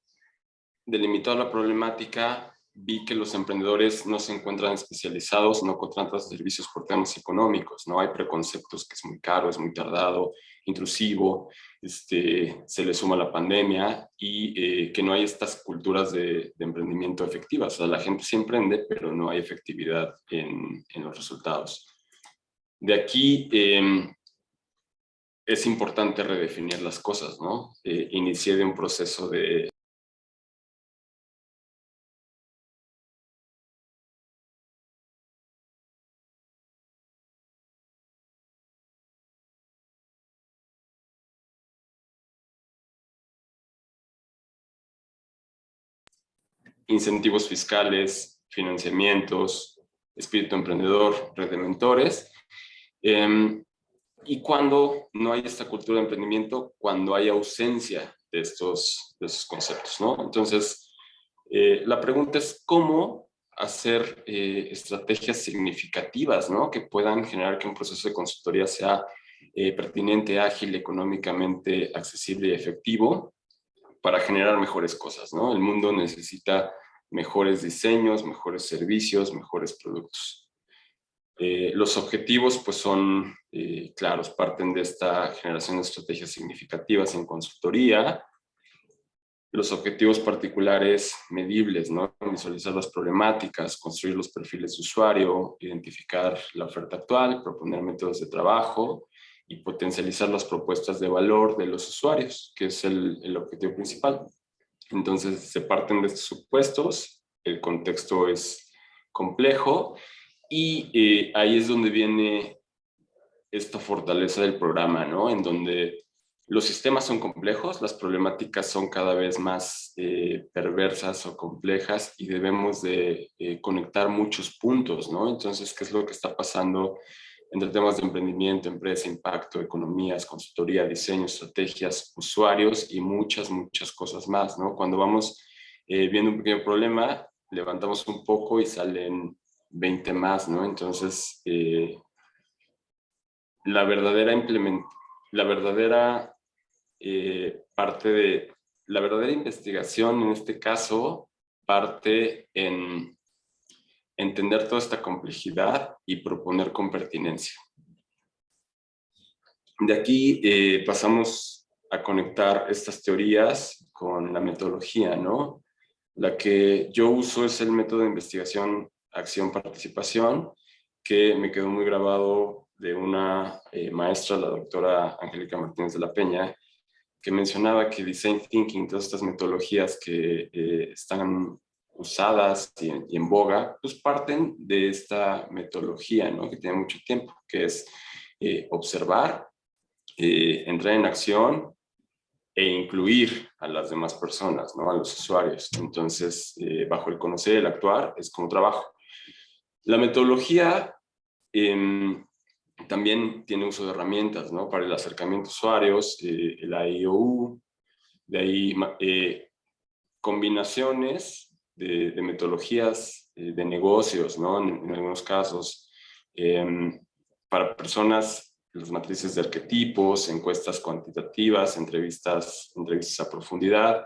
C: delimitado la problemática, vi que los emprendedores no se encuentran especializados, no contratan servicios por temas económicos, ¿no? Hay preconceptos que es muy caro, es muy tardado, intrusivo, se le suma la pandemia, y que no hay estas culturas de emprendimiento efectivas. O sea, la gente sí emprende, pero no hay efectividad en los resultados. De aquí es importante redefinir las cosas, ¿no? Inicié de un proceso de incentivos fiscales, financiamientos, espíritu emprendedor, red de mentores. Y cuando no hay esta cultura de emprendimiento, cuando hay ausencia de estos conceptos, ¿no? Entonces, la pregunta es cómo hacer estrategias significativas, ¿no? Que puedan generar que un proceso de consultoría sea pertinente, ágil, económicamente accesible y efectivo, para generar mejores cosas, ¿no? El mundo necesita mejores diseños, mejores servicios, mejores productos. Los objetivos pues son claros, parten de esta generación de estrategias significativas en consultoría. Los objetivos particulares medibles, ¿no? Visualizar las problemáticas, construir los perfiles de usuario, identificar la oferta actual, proponer métodos de trabajo y potencializar las propuestas de valor de los usuarios, que es el objetivo principal. Entonces, se parten de estos supuestos, el contexto es complejo, y ahí es donde viene esta fortaleza del programa, ¿no? En donde los sistemas son complejos, las problemáticas son cada vez más perversas o complejas, y debemos de conectar muchos puntos, ¿no? Entonces, ¿qué es lo que está pasando entre temas de emprendimiento, empresa, impacto, economías, consultoría, diseño, estrategias, usuarios y muchas cosas más, ¿no? Cuando vamos viendo un pequeño problema, levantamos un poco y salen 20 más, ¿no? Entonces, la verdadera investigación en este caso parte en entender toda esta complejidad y proponer con pertinencia. De aquí pasamos a conectar estas teorías con la metodología, ¿no? La que yo uso es el método de investigación, acción, participación, que me quedó muy grabado de una maestra, la doctora Angélica Martínez de la Peña, que mencionaba que Design Thinking, todas estas metodologías que están usadas y en boga, pues parten de esta metodología, ¿no? Que tiene mucho tiempo, que es observar, entrar en acción e incluir a las demás personas, ¿no? A los usuarios. Entonces, bajo el conocer y el actuar es como trabajo. La metodología también tiene uso de herramientas, ¿no? Para el acercamiento a usuarios, el IOU, de ahí combinaciones de metodologías de negocios, ¿no? En algunos casos, para personas, las matrices de arquetipos, encuestas cuantitativas, entrevistas a profundidad.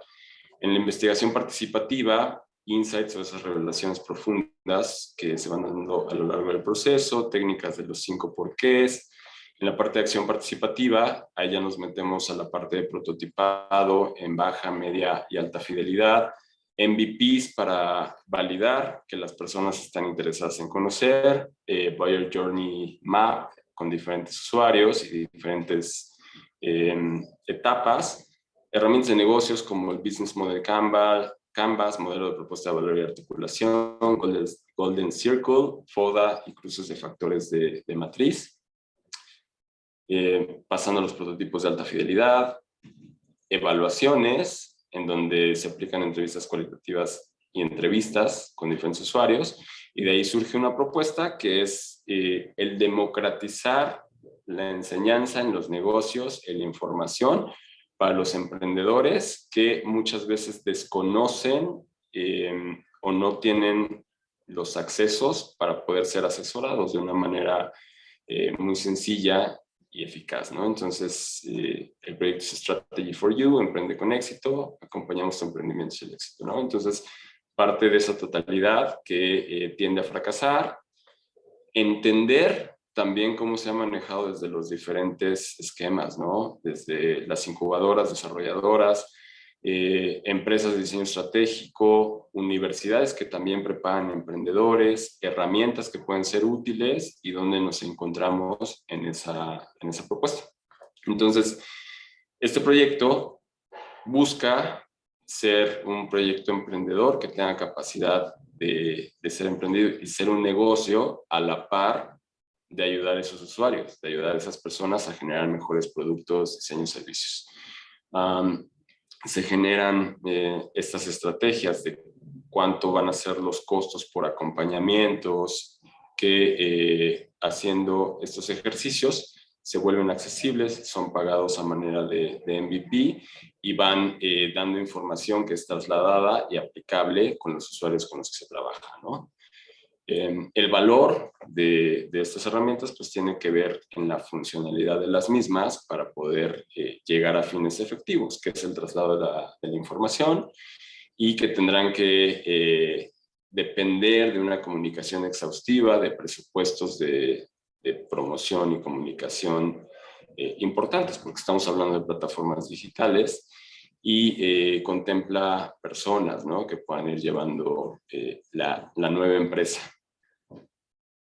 C: En la investigación participativa, insights o esas revelaciones profundas que se van dando a lo largo del proceso, técnicas de los 5 porqués. En la parte de acción participativa, ahí ya nos metemos a la parte de prototipado en baja, media y alta fidelidad, MVPs para validar que las personas están interesadas en conocer, Buyer Journey Map con diferentes usuarios y diferentes etapas, herramientas de negocios como el Business Model Canvas, modelo de propuesta de valor y articulación, Golden Circle, FODA y cruces de factores de matriz. Pasando a los prototipos de alta fidelidad, evaluaciones, en donde se aplican entrevistas cualitativas y entrevistas con diferentes usuarios, y de ahí surge una propuesta que es el democratizar la enseñanza en los negocios, la información para los emprendedores que muchas veces desconocen o no tienen los accesos para poder ser asesorados de una manera muy sencilla y eficaz, ¿no? Entonces, el proyecto es Strategy for You, Emprende con Éxito, acompañamos tu emprendimiento y el éxito, ¿no? Entonces, parte de esa totalidad que tiende a fracasar, entender también cómo se ha manejado desde los diferentes esquemas, ¿no? Desde las incubadoras, desarrolladoras, empresas de diseño estratégico, universidades que también preparan emprendedores, herramientas que pueden ser útiles y donde nos encontramos en esa propuesta. Entonces, este proyecto busca ser un proyecto emprendedor que tenga capacidad de ser emprendido y ser un negocio a la par de ayudar a esos usuarios, de ayudar a esas personas a generar mejores productos, diseños y servicios. Se generan estas estrategias de cuánto van a ser los costos por acompañamientos, que haciendo estos ejercicios se vuelven accesibles, son pagados a manera de MVP y van dando información que es trasladada y aplicable con los usuarios con los que se trabaja, ¿no? El valor de estas herramientas pues tiene que ver en la funcionalidad de las mismas para poder llegar a fines efectivos, que es el traslado de la información y que tendrán que depender de una comunicación exhaustiva, de presupuestos de promoción y comunicación importantes, porque estamos hablando de plataformas digitales y contempla personas, ¿no? Que puedan ir llevando la nueva empresa.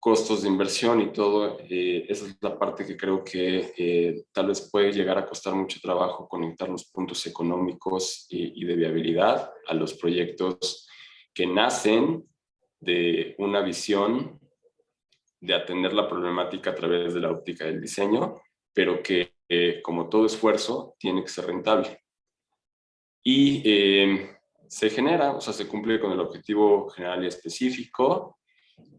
C: Costos de inversión y todo, esa es la parte que creo que tal vez puede llegar a costar mucho trabajo conectar los puntos económicos y de viabilidad a los proyectos que nacen de una visión de atender la problemática a través de la óptica del diseño, pero que como todo esfuerzo tiene que ser rentable. Y se genera, o sea, se cumple con el objetivo general y específico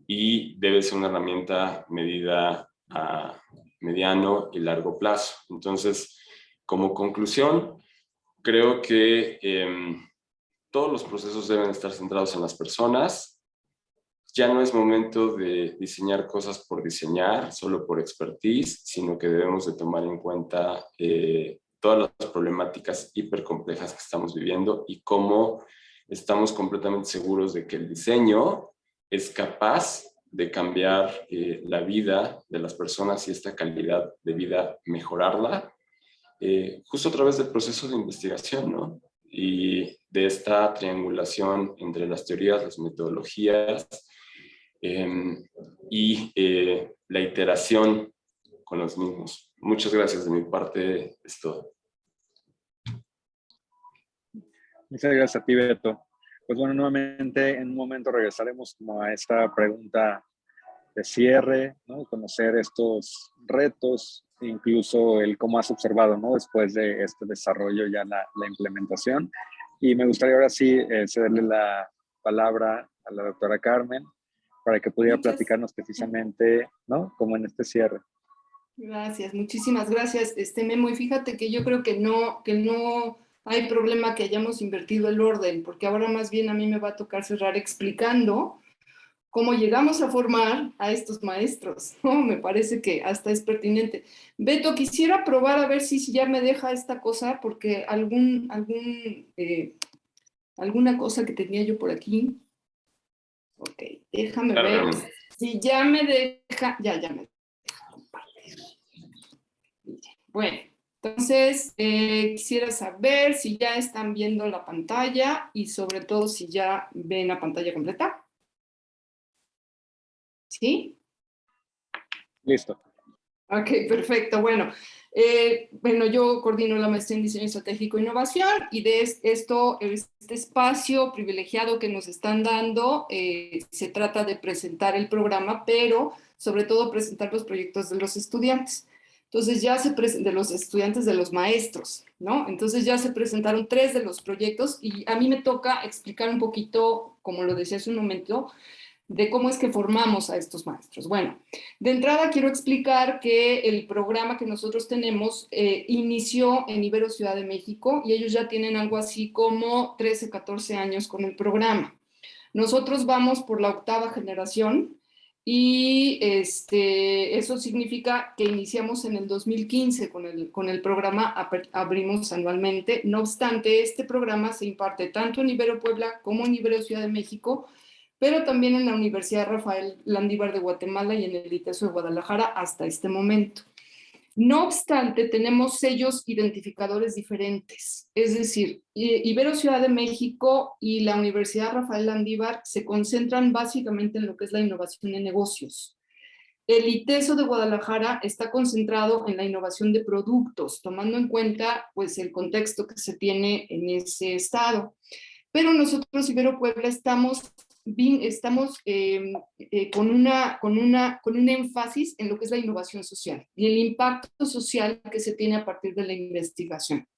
C: y debe ser una herramienta medida a mediano y largo plazo. Entonces, como conclusión, creo que todos los procesos deben estar centrados en las personas. Ya no es momento de diseñar cosas por diseñar, solo por expertise, sino que debemos de tomar en cuenta todas las problemáticas hipercomplejas que estamos viviendo y cómo estamos completamente seguros de que el diseño es capaz de cambiar la vida de las personas y esta calidad de vida, mejorarla, justo a través del proceso de investigación, ¿no? y de esta triangulación entre las teorías, las metodologías y la iteración con los mismos. Muchas gracias, de mi parte es todo.
A: Muchas gracias a ti, Beto. Pues bueno, nuevamente en un momento regresaremos como a esta pregunta de cierre, ¿no? Conocer estos retos, incluso el cómo has observado, ¿no? Después de este desarrollo ya la implementación. Y me gustaría ahora sí cederle la palabra a la doctora Carmen para que pudiera platicarnos precisamente, ¿no? Como en este cierre.
B: Gracias, muchísimas gracias, Memo. Y fíjate que yo creo que no hay problema que hayamos invertido el orden, porque ahora más bien a mí me va a tocar cerrar explicando cómo llegamos a formar a estos maestros, ¿no? Me parece que hasta es pertinente. Beto, quisiera probar a ver si ya me deja esta cosa, porque alguna cosa que tenía yo por aquí. Ok, déjame ver. Si ya me deja, ya me deja compartir. Bueno, entonces quisiera saber si ya están viendo la pantalla y sobre todo si ya ven la pantalla completa. ¿Sí?
A: Listo.
B: Ok, perfecto. Bueno, yo coordino la maestría en Diseño Estratégico e Innovación y de este espacio privilegiado que nos están dando, se trata de presentar el programa, pero sobre todo presentar los proyectos de los estudiantes. Entonces ya de los estudiantes, de los maestros, ¿no? Entonces ya se presentaron 3 de los proyectos y a mí me toca explicar un poquito, como lo decía hace un momento, de cómo es que formamos a estos maestros. Bueno, de entrada quiero explicar que el programa que nosotros tenemos inició en Ibero Ciudad de México y ellos ya tienen algo así como 13, 14 años con el programa. Nosotros vamos por la 8ª generación y eso significa que iniciamos en el 2015 con el programa, abrimos anualmente. No obstante, este programa se imparte tanto en Ibero Puebla como en Ibero Ciudad de México, pero también en la Universidad Rafael Landívar de Guatemala y en el ITESO de Guadalajara hasta este momento. No obstante, tenemos sellos identificadores diferentes, es decir, Ibero Ciudad de México y la Universidad Rafael Landívar se concentran básicamente en lo que es la innovación en negocios. El ITESO de Guadalajara está concentrado en la innovación de productos, tomando en cuenta pues, el contexto que se tiene en ese estado. Pero nosotros, Ibero Puebla, estamos con un énfasis en lo que es la innovación social y el impacto social que se tiene a partir de la investigación.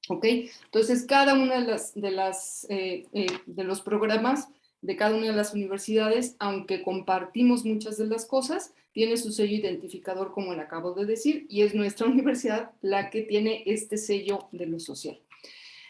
B: ¿Ok? Entonces, cada una de los programas de cada una de las universidades, aunque compartimos muchas de las cosas, tiene su sello identificador, como le acabo de decir, y es nuestra universidad la que tiene este sello de lo social.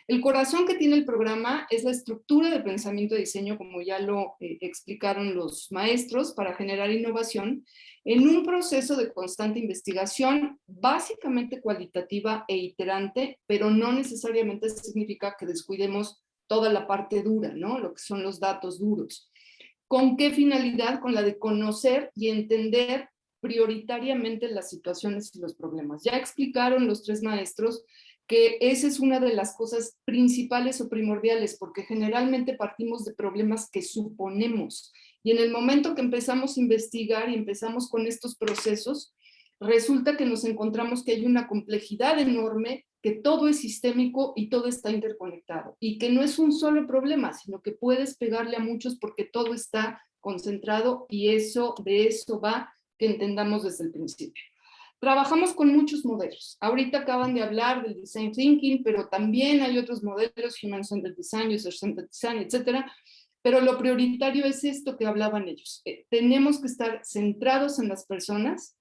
B: El corazón que tiene el programa es la estructura de pensamiento de diseño, como ya lo explicaron los maestros, para generar innovación en un proceso de constante investigación, básicamente cualitativa e iterante, pero no necesariamente significa que descuidemos toda la parte dura, ¿no? Lo que son los datos duros. ¿Con qué finalidad? Con la de conocer y entender prioritariamente las situaciones y los problemas. Ya explicaron los 3 maestros que esa es una de las cosas principales o primordiales, porque generalmente partimos de problemas que suponemos. Y en el momento que empezamos a investigar y empezamos con estos procesos, resulta que nos encontramos que hay una complejidad enorme, que todo es sistémico y todo está interconectado. Y que no es un solo problema, sino que puedes pegarle a muchos porque todo está concentrado y de eso va que entendamos desde el principio. Trabajamos con muchos modelos. Ahorita acaban de hablar del Design Thinking, pero también hay otros modelos, Human Centered Design, User Centered Design, etcétera. Pero lo prioritario es esto que hablaban ellos. Tenemos que estar centrados en las personas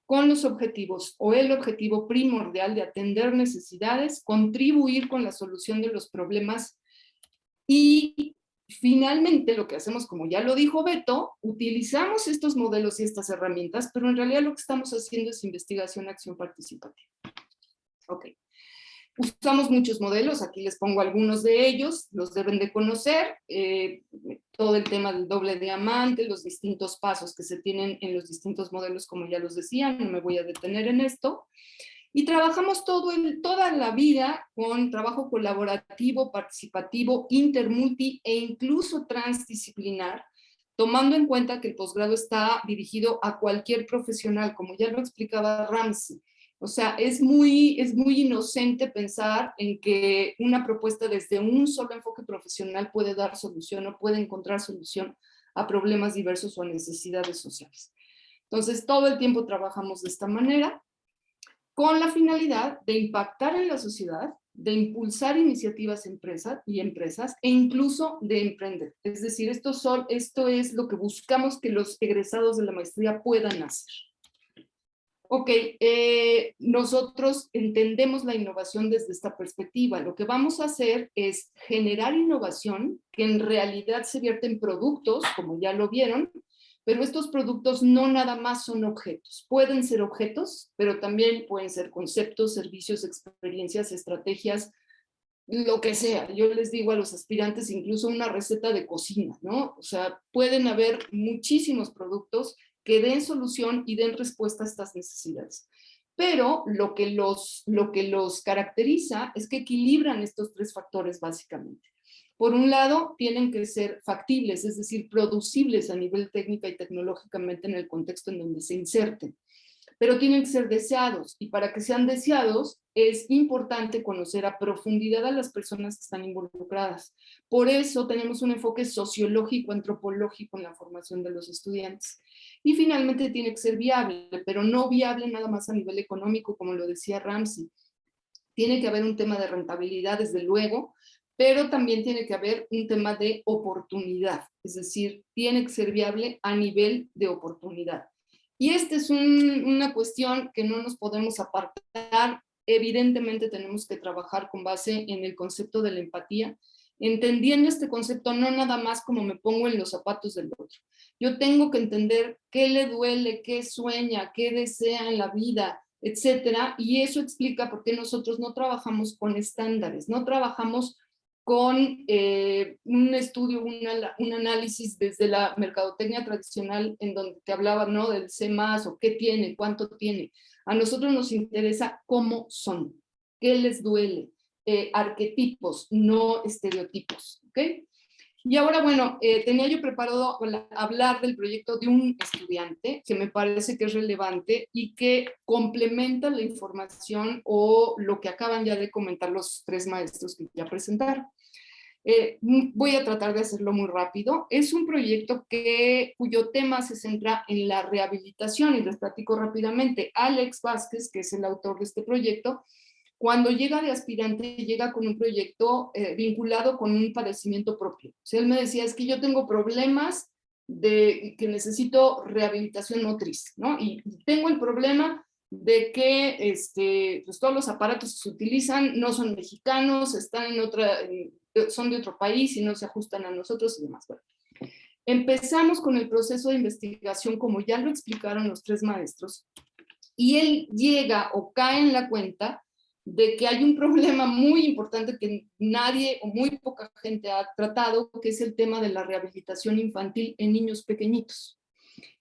B: con los objetivos o el objetivo primordial de atender necesidades, contribuir con la solución de los problemas y finalmente lo que hacemos, como ya lo dijo Beto, utilizamos estos modelos y estas herramientas, pero en realidad lo que estamos haciendo es investigación, acción participativa. Ok. Usamos muchos modelos, aquí les pongo algunos de ellos, los deben de conocer, todo el tema del doble diamante, los distintos pasos que se tienen en los distintos modelos, como ya los decía, no me voy a detener en esto. Y trabajamos toda la vida con trabajo colaborativo, participativo, intermulti e incluso transdisciplinar, tomando en cuenta que el posgrado está dirigido a cualquier profesional, como ya lo explicaba Ramsey. O sea, es muy inocente pensar en que una propuesta desde un solo enfoque profesional puede dar solución o puede encontrar solución a problemas diversos o a necesidades sociales. Entonces, todo el tiempo trabajamos de esta manera, con la finalidad de impactar en la sociedad, de impulsar iniciativas empresas e incluso de emprender. Es decir, esto es lo que buscamos que los egresados de la maestría puedan hacer. Ok, nosotros entendemos la innovación desde esta perspectiva. Lo que vamos a hacer es generar innovación que en realidad se vierte en productos, como ya lo vieron, pero estos productos no nada más son objetos. Pueden ser objetos, pero también pueden ser conceptos, servicios, experiencias, estrategias, lo que sea. Yo les digo a los aspirantes incluso una receta de cocina, ¿no? O sea, pueden haber muchísimos productos que den solución y den respuesta a estas necesidades. Pero lo que los caracteriza es que equilibran estos tres factores básicamente. Por un lado, tienen que ser factibles, es decir, producibles a nivel técnica y tecnológicamente en el contexto en donde se inserten. Pero tienen que ser deseados, y para que sean deseados es importante conocer a profundidad a las personas que están involucradas. Por eso tenemos un enfoque sociológico, antropológico en la formación de los estudiantes. Y finalmente tiene que ser viable, pero no viable nada más a nivel económico, como lo decía Ramsey. Tiene que haber un tema de rentabilidad, desde luego, pero también tiene que haber un tema de oportunidad, es decir, tiene que ser viable a nivel de oportunidad. Y esta es una cuestión que no nos podemos apartar. Evidentemente tenemos que trabajar con base en el concepto de la empatía, entendiendo este concepto no nada más como me pongo en los zapatos del otro. Yo tengo que entender qué le duele, qué sueña, qué desea en la vida, etcétera, y eso explica por qué nosotros no trabajamos con estándares, no trabajamos con un estudio, un análisis desde la mercadotecnia tradicional en donde te hablaba, ¿no?, del C+, o qué tiene, cuánto tiene. A nosotros nos interesa cómo son, qué les duele, arquetipos, no estereotipos, ¿ok? Y ahora, bueno, tenía yo preparado hablar del proyecto de un estudiante que me parece que es relevante y que complementa la información o lo que acaban ya de comentar los tres maestros que ya presentaron. Voy a tratar de hacerlo muy rápido. Es un proyecto cuyo tema se centra en la rehabilitación, y les platico rápidamente. Alex Vázquez, que es el autor de este proyecto, cuando llega de aspirante, llega con un proyecto vinculado con un padecimiento propio. O sea, él me decía, es que yo tengo problemas que necesito rehabilitación motriz, ¿no? Y tengo el problema de que pues todos los aparatos que se utilizan no son mexicanos, están son de otro país y no se ajustan a nosotros y demás. Bueno, empezamos con el proceso de investigación, como ya lo explicaron los tres maestros, y él llega o cae en la cuenta de que hay un problema muy importante que nadie o muy poca gente ha tratado, que es el tema de la rehabilitación infantil en niños pequeñitos.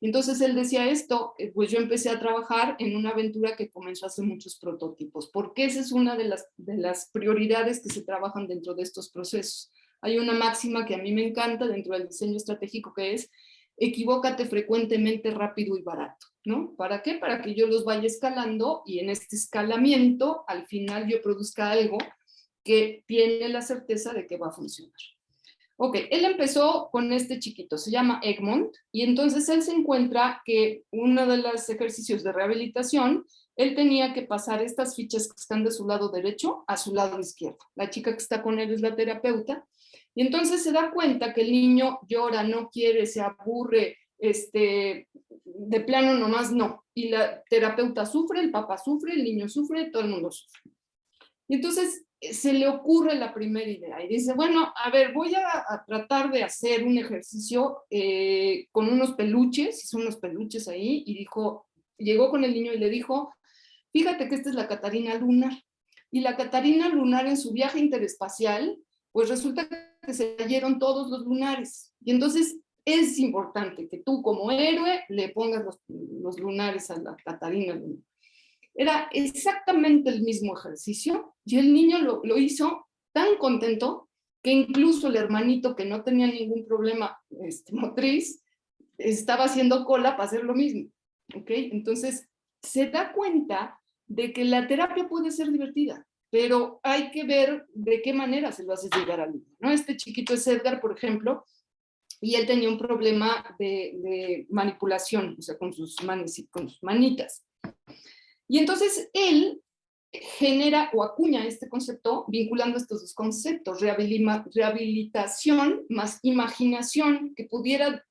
B: Entonces él decía esto, pues yo empecé a trabajar en una aventura que comenzó a hacer muchos prototipos, porque esa es una de las prioridades que se trabajan dentro de estos procesos. Hay una máxima que a mí me encanta dentro del diseño estratégico, que es: equivócate frecuentemente, rápido y barato, ¿no? ¿Para qué? Para que yo los vaya escalando y en este escalamiento al final yo produzca algo que tiene la certeza de que va a funcionar. Ok, él empezó con este chiquito, se llama Egmont, y entonces él se encuentra que uno de los ejercicios de rehabilitación, él tenía que pasar estas fichas que están de su lado derecho a su lado izquierdo. La chica que está con él es la terapeuta, y entonces se da cuenta que el niño llora, no quiere, se aburre, de plano nomás no. Y la terapeuta sufre, el papá sufre, el niño sufre, todo el mundo sufre. Y entonces se le ocurre la primera idea y dice, bueno, a ver, voy a tratar de hacer un ejercicio con unos peluches, hizo unos peluches ahí y llegó con el niño y le dijo, fíjate que esta es la Catarina lunar. Y la Catarina lunar en su viaje interespacial, pues resulta que se cayeron todos los lunares. Y entonces es importante que tú como héroe le pongas los lunares a la Catarina lunar. Era exactamente el mismo ejercicio y el niño lo hizo tan contento que incluso el hermanito que no tenía ningún problema motriz estaba haciendo cola para hacer lo mismo. ¿Ok? Entonces se da cuenta de que la terapia puede ser divertida, pero hay que ver de qué manera se lo haces llegar al niño, ¿no? Este chiquito es Edgar, por ejemplo, y él tenía un problema de manipulación, o sea, con sus manitas. Y entonces él genera o acuña este concepto vinculando estos dos conceptos, rehabilitación más imaginación, que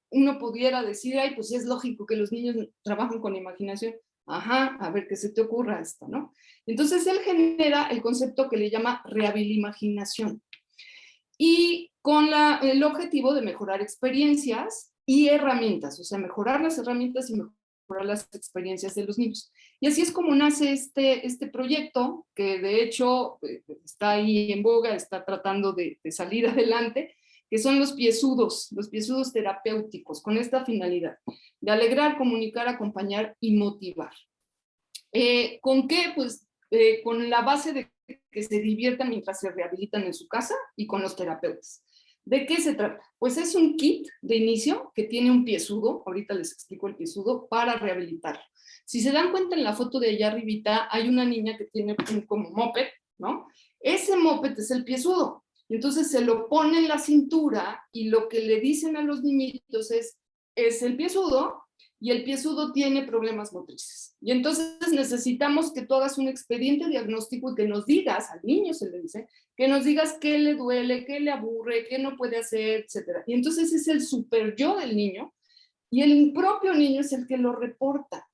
B: uno pudiera decir, ay, pues es lógico que los niños trabajan con imaginación. Ajá, a ver qué se te ocurra esto, ¿no? Entonces él genera el concepto que le llama rehabilimaginación y con el objetivo de mejorar experiencias y herramientas, o sea, mejorar las herramientas y mejorar las experiencias de los niños. Y así es como nace este proyecto, que de hecho está ahí en boga, está tratando de salir adelante, que son los piezudos terapéuticos, con esta finalidad de alegrar, comunicar, acompañar y motivar. ¿Con qué? Pues con la base de que se diviertan mientras se rehabilitan en su casa y con los terapeutas. ¿De qué se trata? Pues es un kit de inicio que tiene un piezudo, ahorita les explico el piezudo, para rehabilitar. Si se dan cuenta en la foto de allá arribita, hay una niña que tiene como moped, ¿no? Ese moped es el piezudo. Entonces se lo pone en la cintura y lo que le dicen a los niñitos es el piezudo, y el piezudo tiene problemas motrices. Y entonces necesitamos que tú hagas un expediente diagnóstico y que nos digas, al niño se le dice, que nos digas qué le duele, qué le aburre, qué no puede hacer, etc. Y entonces es el super yo del niño y el propio niño es el que lo reporta.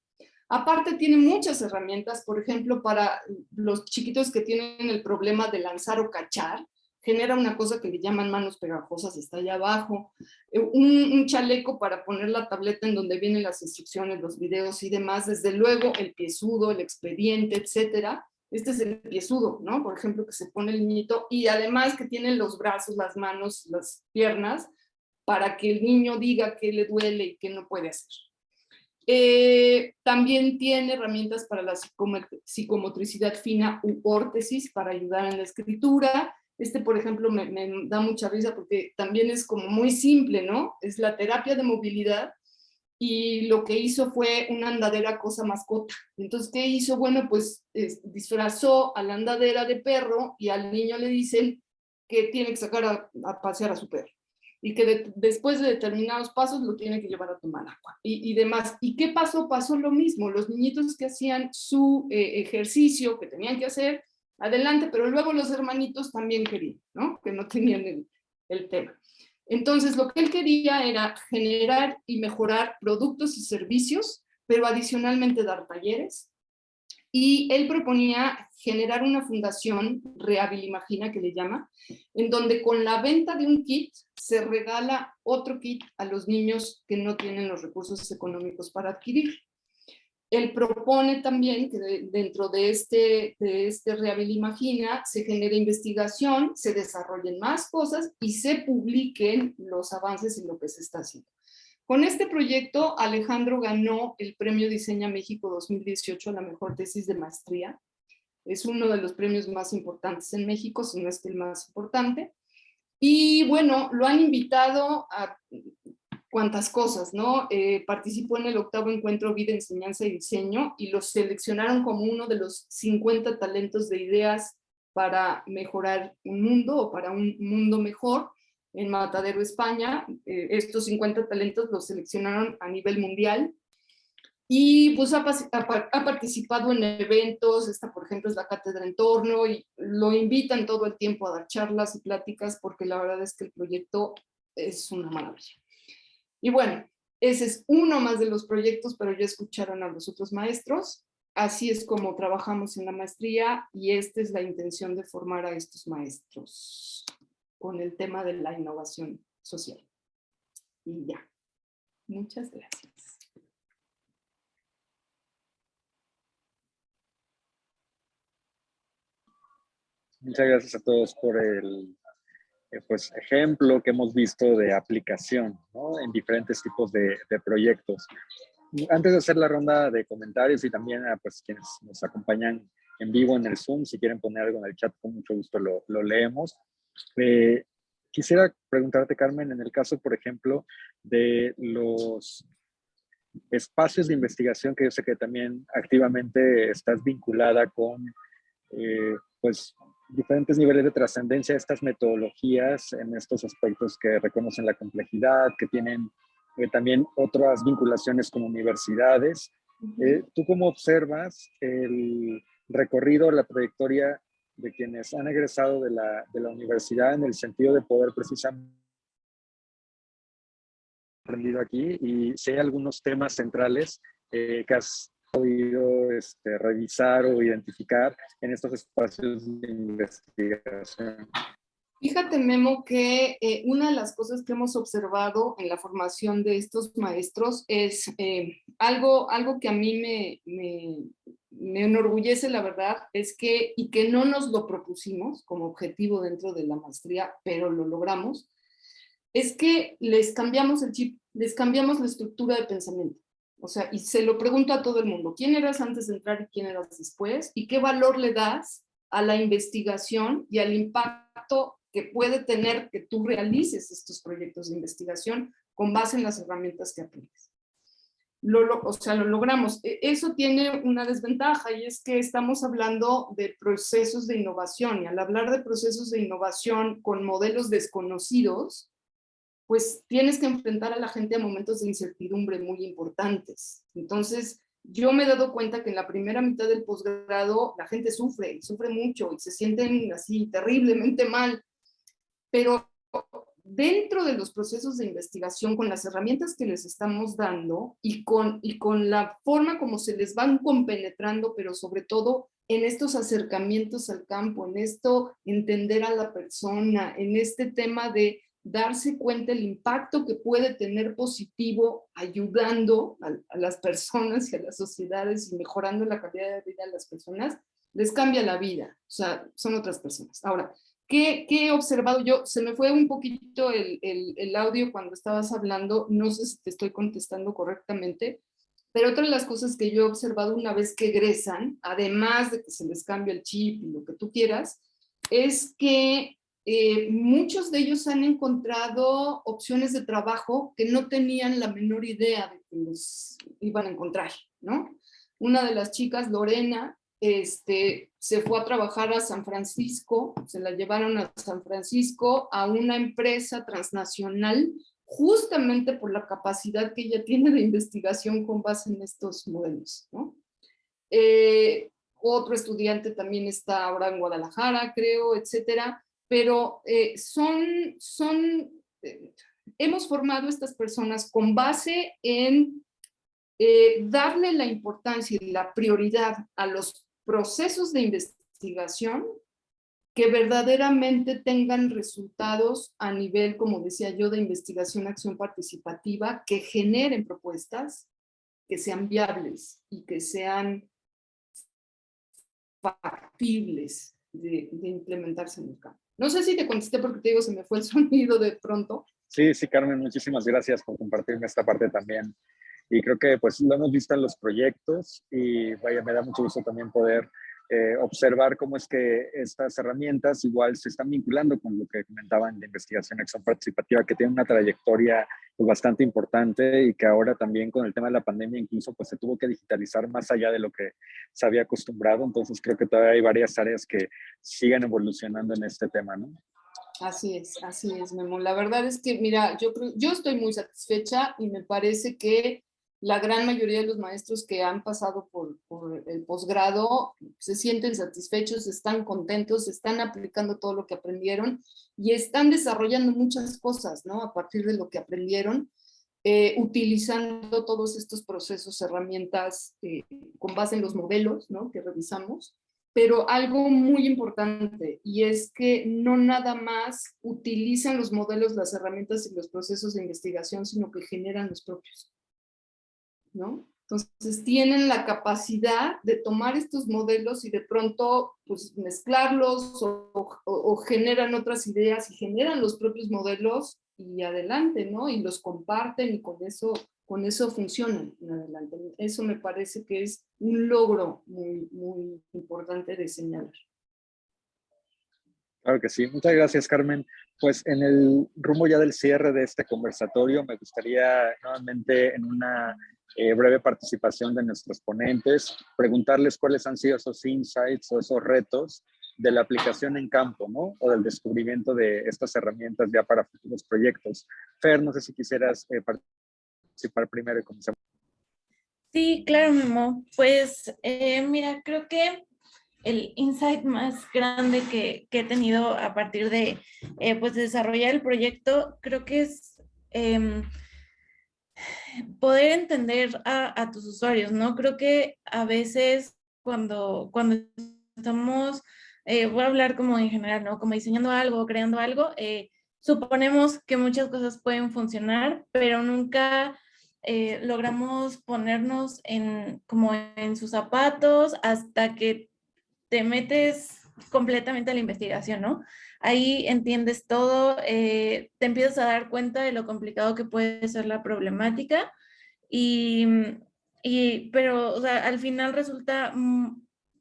B: Aparte tiene muchas herramientas, por ejemplo, para los chiquitos que tienen el problema de lanzar o cachar, genera una cosa que le llaman manos pegajosas, está allá abajo, un chaleco para poner la tableta en donde vienen las instrucciones, los videos y demás, desde luego el piezudo, el expediente, etcétera. Este es el piezudo, ¿no? Por ejemplo, que se pone el niñito y además que tiene los brazos, las manos, las piernas, para que el niño diga qué le duele y qué no puede hacer. También tiene herramientas para la psicomotricidad fina u órtesis para ayudar en la escritura. Por ejemplo, me da mucha risa porque también es como muy simple, ¿no? Es la terapia de movilidad y lo que hizo fue una andadera cosa mascota. Entonces, ¿qué hizo? Bueno, pues disfrazó a la andadera de perro y al niño le dicen que tiene que sacar a pasear a su perro y que después de determinados pasos lo tiene que llevar a tomar agua y demás. ¿Y qué pasó? Pasó lo mismo. Los niñitos que hacían su ejercicio que tenían que hacer, adelante, pero luego los hermanitos también querían, ¿no? Que no tenían el tema. Entonces, lo que él quería era generar y mejorar productos y servicios, pero adicionalmente dar talleres. Y él proponía generar una fundación, Rehabilimagina, que le llama, en donde con la venta de un kit se regala otro kit a los niños que no tienen los recursos económicos para adquirir. Él propone también que dentro de este Rehabilimagina se genere investigación, se desarrollen más cosas y se publiquen los avances en lo que se está haciendo. Con este proyecto, Alejandro ganó el Premio Diseña México 2018 a la mejor tesis de maestría. Es uno de los premios más importantes en México, si no es que el más importante. Y bueno, lo han invitado a cuantas cosas, ¿no? Participó en el 8º encuentro Vida, Enseñanza y Diseño y los seleccionaron como uno de los 50 talentos de ideas para mejorar un mundo o para un mundo mejor en Matadero, España. Estos 50 talentos los seleccionaron a nivel mundial y pues ha participado en eventos. Esta, por ejemplo, es la Cátedra Entorno y lo invitan todo el tiempo a dar charlas y pláticas porque la verdad es que el proyecto es una maravilla. Y bueno, ese es uno más de los proyectos, pero ya escucharon a los otros maestros. Así es como trabajamos en la maestría y esta es la intención de formar a estos maestros con el tema de la innovación social. Y ya. Muchas gracias.
A: Muchas gracias a todos por el pues, ejemplo que hemos visto de aplicación, ¿no? En diferentes tipos de proyectos. Antes de hacer la ronda de comentarios y también a pues, quienes nos acompañan en vivo en el Zoom, si quieren poner algo en el chat, con mucho gusto lo leemos. Quisiera preguntarte, Carmen, en el caso, por ejemplo, de los espacios de investigación, que yo sé que también activamente estás vinculada con pues, diferentes niveles de trascendencia de estas metodologías en estos aspectos que reconocen la complejidad, que tienen también otras vinculaciones con universidades. ¿Tú cómo observas el recorrido, la trayectoria de quienes han egresado de la universidad en el sentido de poder precisamente aprendido aquí, y si hay algunos temas centrales que has podido revisar o identificar en estos espacios de investigación?
B: Fíjate, Memo, que una de las cosas que hemos observado en la formación de estos maestros es algo que a mí me enorgullece, la verdad, es que, y que no nos lo propusimos como objetivo dentro de la maestría, pero lo logramos, es que les cambiamos el chip, les cambiamos la estructura de pensamiento. O sea, y se lo pregunto a todo el mundo, ¿quién eras antes de entrar y quién eras después? ¿Y qué valor le das a la investigación y al impacto que puede tener que tú realices estos proyectos de investigación con base en las herramientas que aplicas? O sea, lo logramos. Eso tiene una desventaja, y es que estamos hablando de procesos de innovación, y al hablar de procesos de innovación con modelos desconocidos, pues tienes que enfrentar a la gente a momentos de incertidumbre muy importantes. Entonces, yo me he dado cuenta que en la primera mitad del posgrado la gente sufre, y sufre mucho, y se sienten así terriblemente mal. Pero dentro de los procesos de investigación, con las herramientas que les estamos dando y con la forma como se les van compenetrando, pero sobre todo en estos acercamientos al campo, en esto entender a la persona, en este tema de darse cuenta el impacto que puede tener positivo ayudando a las personas y a las sociedades y mejorando la calidad de vida de las personas, les cambia la vida. O sea, son otras personas. Ahora, ¿qué he observado yo? Se me fue un poquito el audio cuando estabas hablando, no sé si te estoy contestando correctamente, pero otra de las cosas que yo he observado una vez que egresan, además de que se les cambia el chip y lo que tú quieras, es que muchos de ellos han encontrado opciones de trabajo que no tenían la menor idea de que los iban a encontrar, ¿no? Una de las chicas, Lorena, se fue a trabajar a San Francisco, se la llevaron a San Francisco a una empresa transnacional, justamente por la capacidad que ella tiene de investigación con base en estos modelos, ¿no? Otro estudiante también está ahora en Guadalajara, creo, etcétera, pero hemos formado estas personas con base en darle la importancia y la prioridad a los procesos de investigación que verdaderamente tengan resultados a nivel, como decía yo, de investigación, acción participativa, que generen propuestas que sean viables y que sean factibles de implementarse en el campo. No sé si te contesté porque te digo, se me fue el sonido de pronto.
A: Sí, Carmen, muchísimas gracias por compartirme esta parte también. Y creo que pues lo hemos visto en los proyectos, y vaya, me da mucho gusto también poder observar cómo es que estas herramientas igual se están vinculando con lo que comentaban de investigación acción participativa, que tiene una trayectoria pues, bastante importante, y que ahora también con el tema de la pandemia incluso pues se tuvo que digitalizar más allá de lo que se había acostumbrado. Entonces creo que todavía hay varias áreas que siguen evolucionando en este tema, ¿no?
B: Así es, Memo. La verdad es que, mira, yo estoy muy satisfecha, y me parece que la gran mayoría de los maestros que han pasado por el posgrado se sienten satisfechos, están contentos, están aplicando todo lo que aprendieron y están desarrollando muchas cosas, ¿no? A partir de lo que aprendieron, utilizando todos estos procesos, herramientas con base en los modelos, ¿no? Que revisamos. Pero algo muy importante, y es que no nada más utilizan los modelos, las herramientas y los procesos de investigación, sino que generan los propios, ¿no? Entonces tienen la capacidad de tomar estos modelos y de pronto pues mezclarlos o generan otras ideas y generan los propios modelos y adelante, ¿no? Y los comparten, y con eso con eso funcionan en adelante. Eso me parece que es un logro muy, muy importante de señalar.
A: Claro que sí. Muchas gracias, Carmen. Pues en el rumbo ya del cierre de este conversatorio, me gustaría nuevamente en una breve participación de nuestros ponentes, preguntarles cuáles han sido esos insights o esos retos de la aplicación en campo, ¿no? O del descubrimiento de estas herramientas ya para futuros proyectos. Fer, no sé si quisieras participar primero y comenzar.
E: Sí, claro, Memo. Pues mira, creo que el insight más grande que he tenido a partir de pues desarrollar el proyecto, creo que es poder entender a tus usuarios, ¿no? Creo que a veces cuando estamos, voy a hablar como en general, ¿no? Como diseñando algo, creando algo, suponemos que muchas cosas pueden funcionar, pero nunca logramos ponernos como en sus zapatos hasta que te metes completamente a la investigación, ¿no? Ahí entiendes todo, te empiezas a dar cuenta de lo complicado que puede ser la problemática y, pero, o sea, al final resulta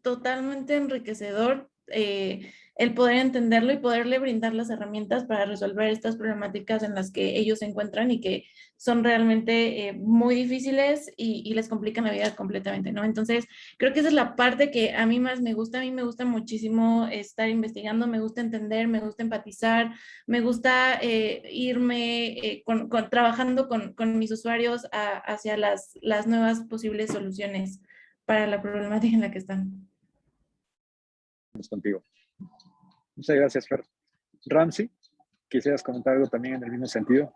E: totalmente enriquecedor el poder entenderlo y poderle brindar las herramientas para resolver estas problemáticas en las que ellos se encuentran y que son realmente muy difíciles y les complican la vida completamente, ¿no? Entonces, creo que esa es la parte que a mí más me gusta. A mí me gusta muchísimo estar investigando, me gusta entender, me gusta empatizar, me gusta irme trabajando con mis usuarios hacia las nuevas posibles soluciones para la problemática en la que están.
A: Contigo. Muchas gracias, Fer. Ramsey, ¿quisieras comentar algo también en el mismo sentido?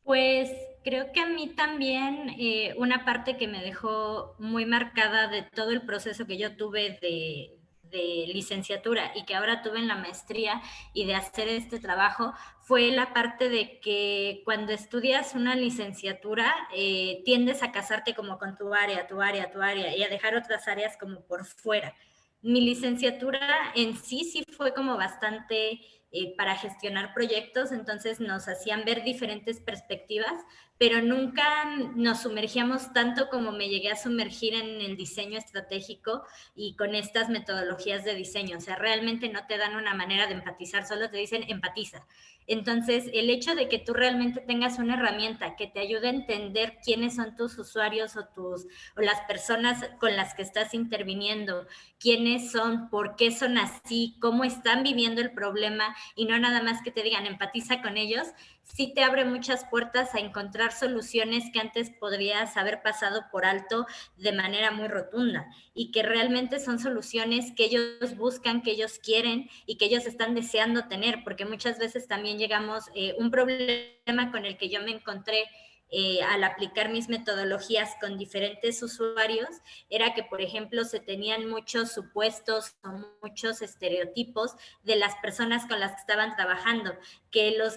F: Pues creo que a mí también una parte que me dejó muy marcada de todo el proceso que yo tuve de licenciatura y que ahora tuve en la maestría y de hacer este trabajo fue la parte de que cuando estudias una licenciatura tiendes a casarte como con tu área y a dejar otras áreas como por fuera. Mi licenciatura en sí fue como bastante para gestionar proyectos, entonces nos hacían ver diferentes perspectivas, pero nunca nos sumergíamos tanto como me llegué a sumergir en el diseño estratégico y con estas metodologías de diseño. O sea, realmente no te dan una manera de empatizar, solo te dicen empatiza. Entonces, el hecho de que tú realmente tengas una herramienta que te ayude a entender quiénes son tus usuarios o las personas con las que estás interviniendo, quiénes son, por qué son así, cómo están viviendo el problema y no nada más que te digan empatiza con ellos, sí te abre muchas puertas a encontrar soluciones que antes podrías haber pasado por alto de manera muy rotunda y que realmente son soluciones que ellos buscan, que ellos quieren y que ellos están deseando tener, porque muchas veces también llegamos, un problema con el que yo me encontré al aplicar mis metodologías con diferentes usuarios, era que, por ejemplo, se tenían muchos supuestos o muchos estereotipos de las personas con las que estaban trabajando, que los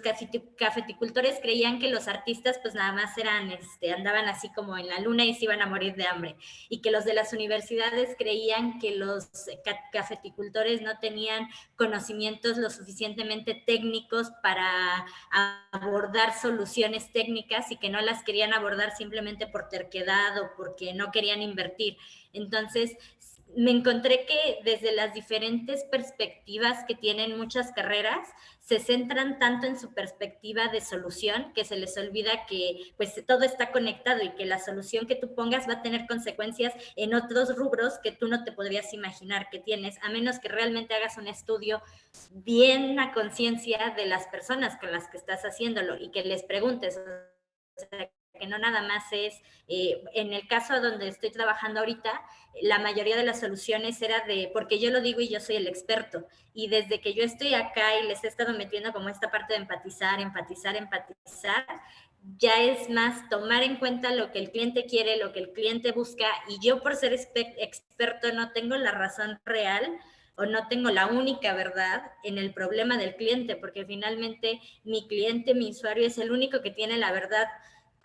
F: cafeticultores creían que los artistas pues nada más andaban así como en la luna y se iban a morir de hambre, y que los de las universidades creían que los cafeticultores no tenían conocimientos lo suficientemente técnicos para abordar soluciones técnicas y que no las querían abordar simplemente por terquedad o porque no querían invertir. Entonces, me encontré que desde las diferentes perspectivas que tienen muchas carreras, se centran tanto en su perspectiva de solución que se les olvida que pues todo está conectado y que la solución que tú pongas va a tener consecuencias en otros rubros que tú no te podrías imaginar que tienes, a menos que realmente hagas un estudio bien a conciencia de las personas con las que estás haciéndolo y que les preguntes, o sea, que no nada más es, en el caso donde estoy trabajando ahorita, la mayoría de las soluciones era porque yo lo digo y yo soy el experto, y desde que yo estoy acá y les he estado metiendo como esta parte de empatizar, ya es más tomar en cuenta lo que el cliente quiere, lo que el cliente busca, y yo por ser experto no tengo la razón real o no tengo la única verdad en el problema del cliente, porque finalmente mi cliente, mi usuario es el único que tiene la verdad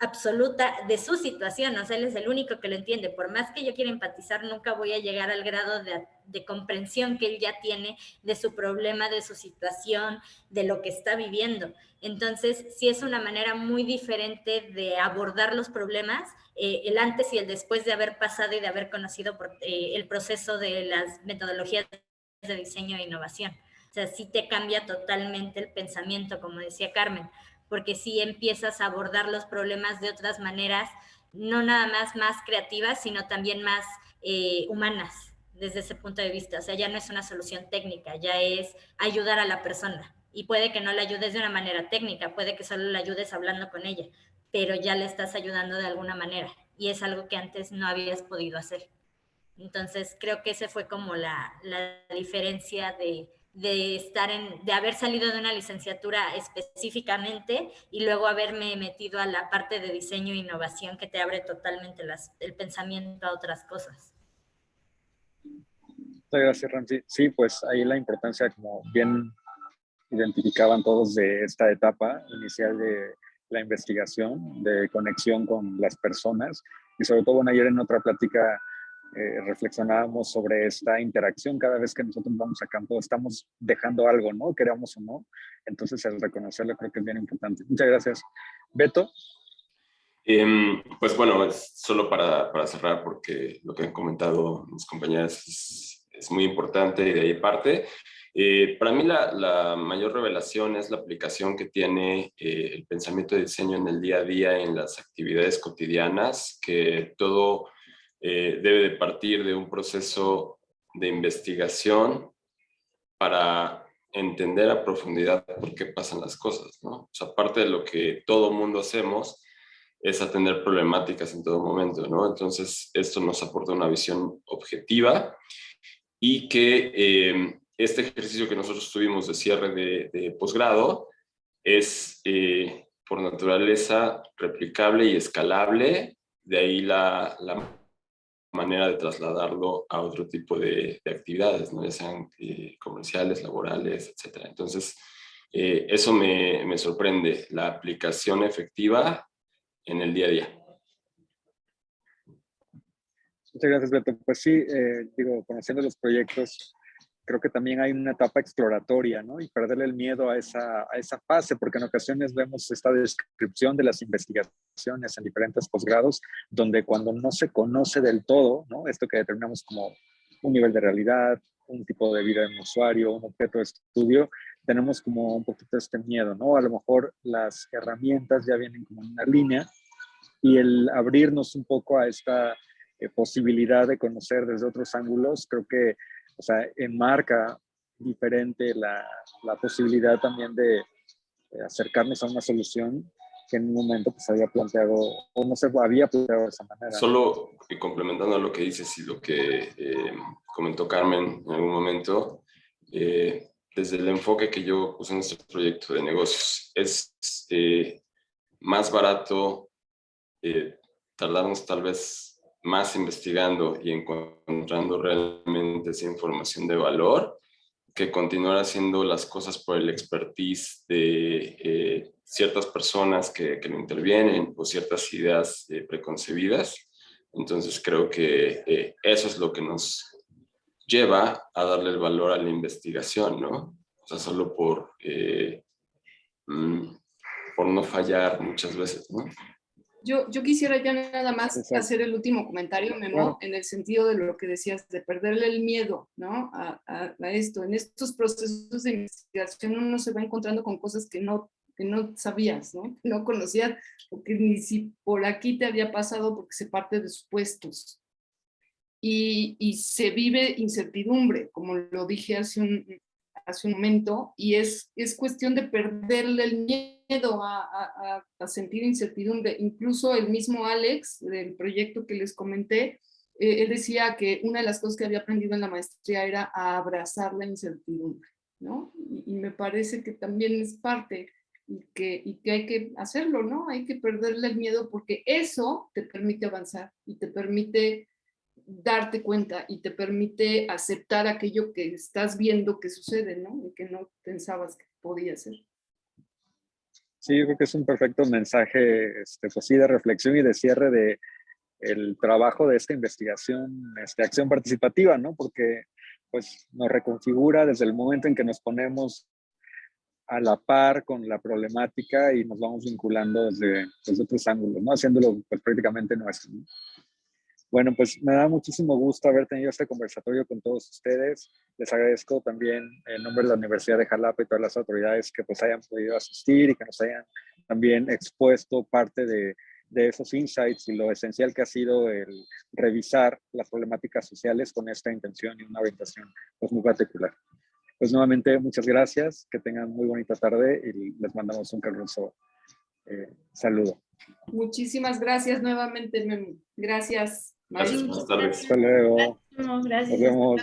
F: absoluta de su situación, o sea, él es el único que lo entiende. Por más que yo quiera empatizar, nunca voy a llegar al grado de comprensión que él ya tiene de su problema, de su situación, de lo que está viviendo. Entonces, sí es una manera muy diferente de abordar los problemas, el antes y el después de haber pasado y de haber conocido el proceso de las metodologías de diseño e innovación. O sea, sí te cambia totalmente el pensamiento, como decía Carmen, porque sí empiezas a abordar los problemas de otras maneras, no nada más creativas, sino también más humanas desde ese punto de vista. O sea, ya no es una solución técnica, ya es ayudar a la persona. Y puede que no la ayudes de una manera técnica, puede que solo la ayudes hablando con ella, pero ya le estás ayudando de alguna manera. Y es algo que antes no habías podido hacer. Entonces, creo que esa fue como la diferencia de haber salido de una licenciatura específicamente y luego haberme metido a la parte de diseño e innovación, que te abre totalmente el pensamiento a otras cosas.
A: Muchas gracias, Ramsey. Sí, pues ahí la importancia, como bien identificaban todos, de esta etapa inicial de la investigación, de conexión con las personas, y sobre todo, bueno, ayer en otra plática reflexionábamos sobre esta interacción. Cada vez que nosotros vamos a campo estamos dejando algo, ¿no? Queramos o no. Entonces, el reconocerlo creo que es bien importante. Muchas gracias. Beto.
C: Pues bueno, es solo para cerrar, porque lo que han comentado mis compañeras es muy importante y de ahí parte. Para mí la mayor revelación es la aplicación que tiene el pensamiento de diseño en el día a día, en las actividades cotidianas, que todo debe de partir de un proceso de investigación para entender a profundidad por qué pasan las cosas, ¿no? O sea, aparte de lo que todo mundo hacemos, es atender problemáticas en todo momento, ¿no? Entonces, esto nos aporta una visión objetiva y que este ejercicio que nosotros tuvimos de cierre de posgrado es por naturaleza replicable y escalable, de ahí la manera de trasladarlo a otro tipo de actividades, ¿no? Ya sean comerciales, laborales, etc. Entonces, eso me sorprende, la aplicación efectiva en el día a día.
A: Muchas gracias, Beto. Pues sí, digo, conociendo los proyectos, creo que también hay una etapa exploratoria, ¿no? Y perderle el miedo a esa fase, porque en ocasiones vemos esta descripción de las investigaciones en diferentes posgrados, donde cuando no se conoce del todo, ¿no? Esto que determinamos como un nivel de realidad, un tipo de vida de un usuario, un objeto de estudio, tenemos como un poquito este miedo, ¿no? A lo mejor las herramientas ya vienen como en una línea, y el abrirnos un poco a esta posibilidad de conocer desde otros ángulos, creo que, o sea, enmarca diferente la posibilidad también de acercarnos a una solución que en un momento pues había planteado, o no se había planteado de esa manera.
C: Solo complementando lo que dices y lo que comentó Carmen en algún momento, desde el enfoque que yo puse en este proyecto de negocios, es más barato tardarnos tal vez más investigando y encontrando realmente esa información de valor, que continuar haciendo las cosas por el expertise de ciertas personas que lo intervienen o ciertas ideas preconcebidas. Entonces creo que eso es lo que nos lleva a darle el valor a la investigación, ¿no? O sea, solo por no fallar muchas veces, ¿no?
B: Yo quisiera ya nada más
A: Exacto.
B: hacer el último comentario, Memo,
A: Claro.
B: en el sentido de lo que decías, de perderle el miedo, ¿no? A esto. En estos procesos de investigación uno se va encontrando con cosas que no sabías, ¿no? Que no conocías, o que ni si por aquí te había pasado, porque se parte de supuestos. Y se vive incertidumbre, como lo dije hace un momento, y es cuestión de perderle el miedo a sentir incertidumbre. Incluso el mismo Alex, del proyecto que les comenté, él decía que una de las cosas que había aprendido en la maestría era a abrazar la incertidumbre, ¿no? Y me parece que también es parte, y que hay que hacerlo, ¿no? Hay que perderle el miedo, porque eso te permite avanzar y te permite darte cuenta y te permite aceptar aquello que estás viendo que sucede, ¿no? Y que no pensabas que podía ser.
A: Sí, yo creo que es un perfecto mensaje, pues sí, de reflexión y de cierre de el trabajo de esta investigación, acción participativa, ¿no? Porque pues nos reconfigura desde el momento en que nos ponemos a la par con la problemática y nos vamos vinculando desde otros ángulos, ¿no? Haciéndolo pues prácticamente nuestro, ¿no? Bueno, pues me da muchísimo gusto haber tenido este conversatorio con todos ustedes. Les agradezco también en nombre de la Universidad de Jalapa y todas las autoridades que pues hayan podido asistir y que nos hayan también expuesto parte de esos insights y lo esencial que ha sido el revisar las problemáticas sociales con esta intención y una orientación pues muy particular. Pues nuevamente muchas gracias, que tengan muy bonita tarde y les mandamos un caluroso saludo.
B: Muchísimas gracias nuevamente, Memi. Gracias,
C: Gracias,
B: maestro.
C: buenas tardes.
A: Hasta luego.
E: Gracias.
A: Nos vemos.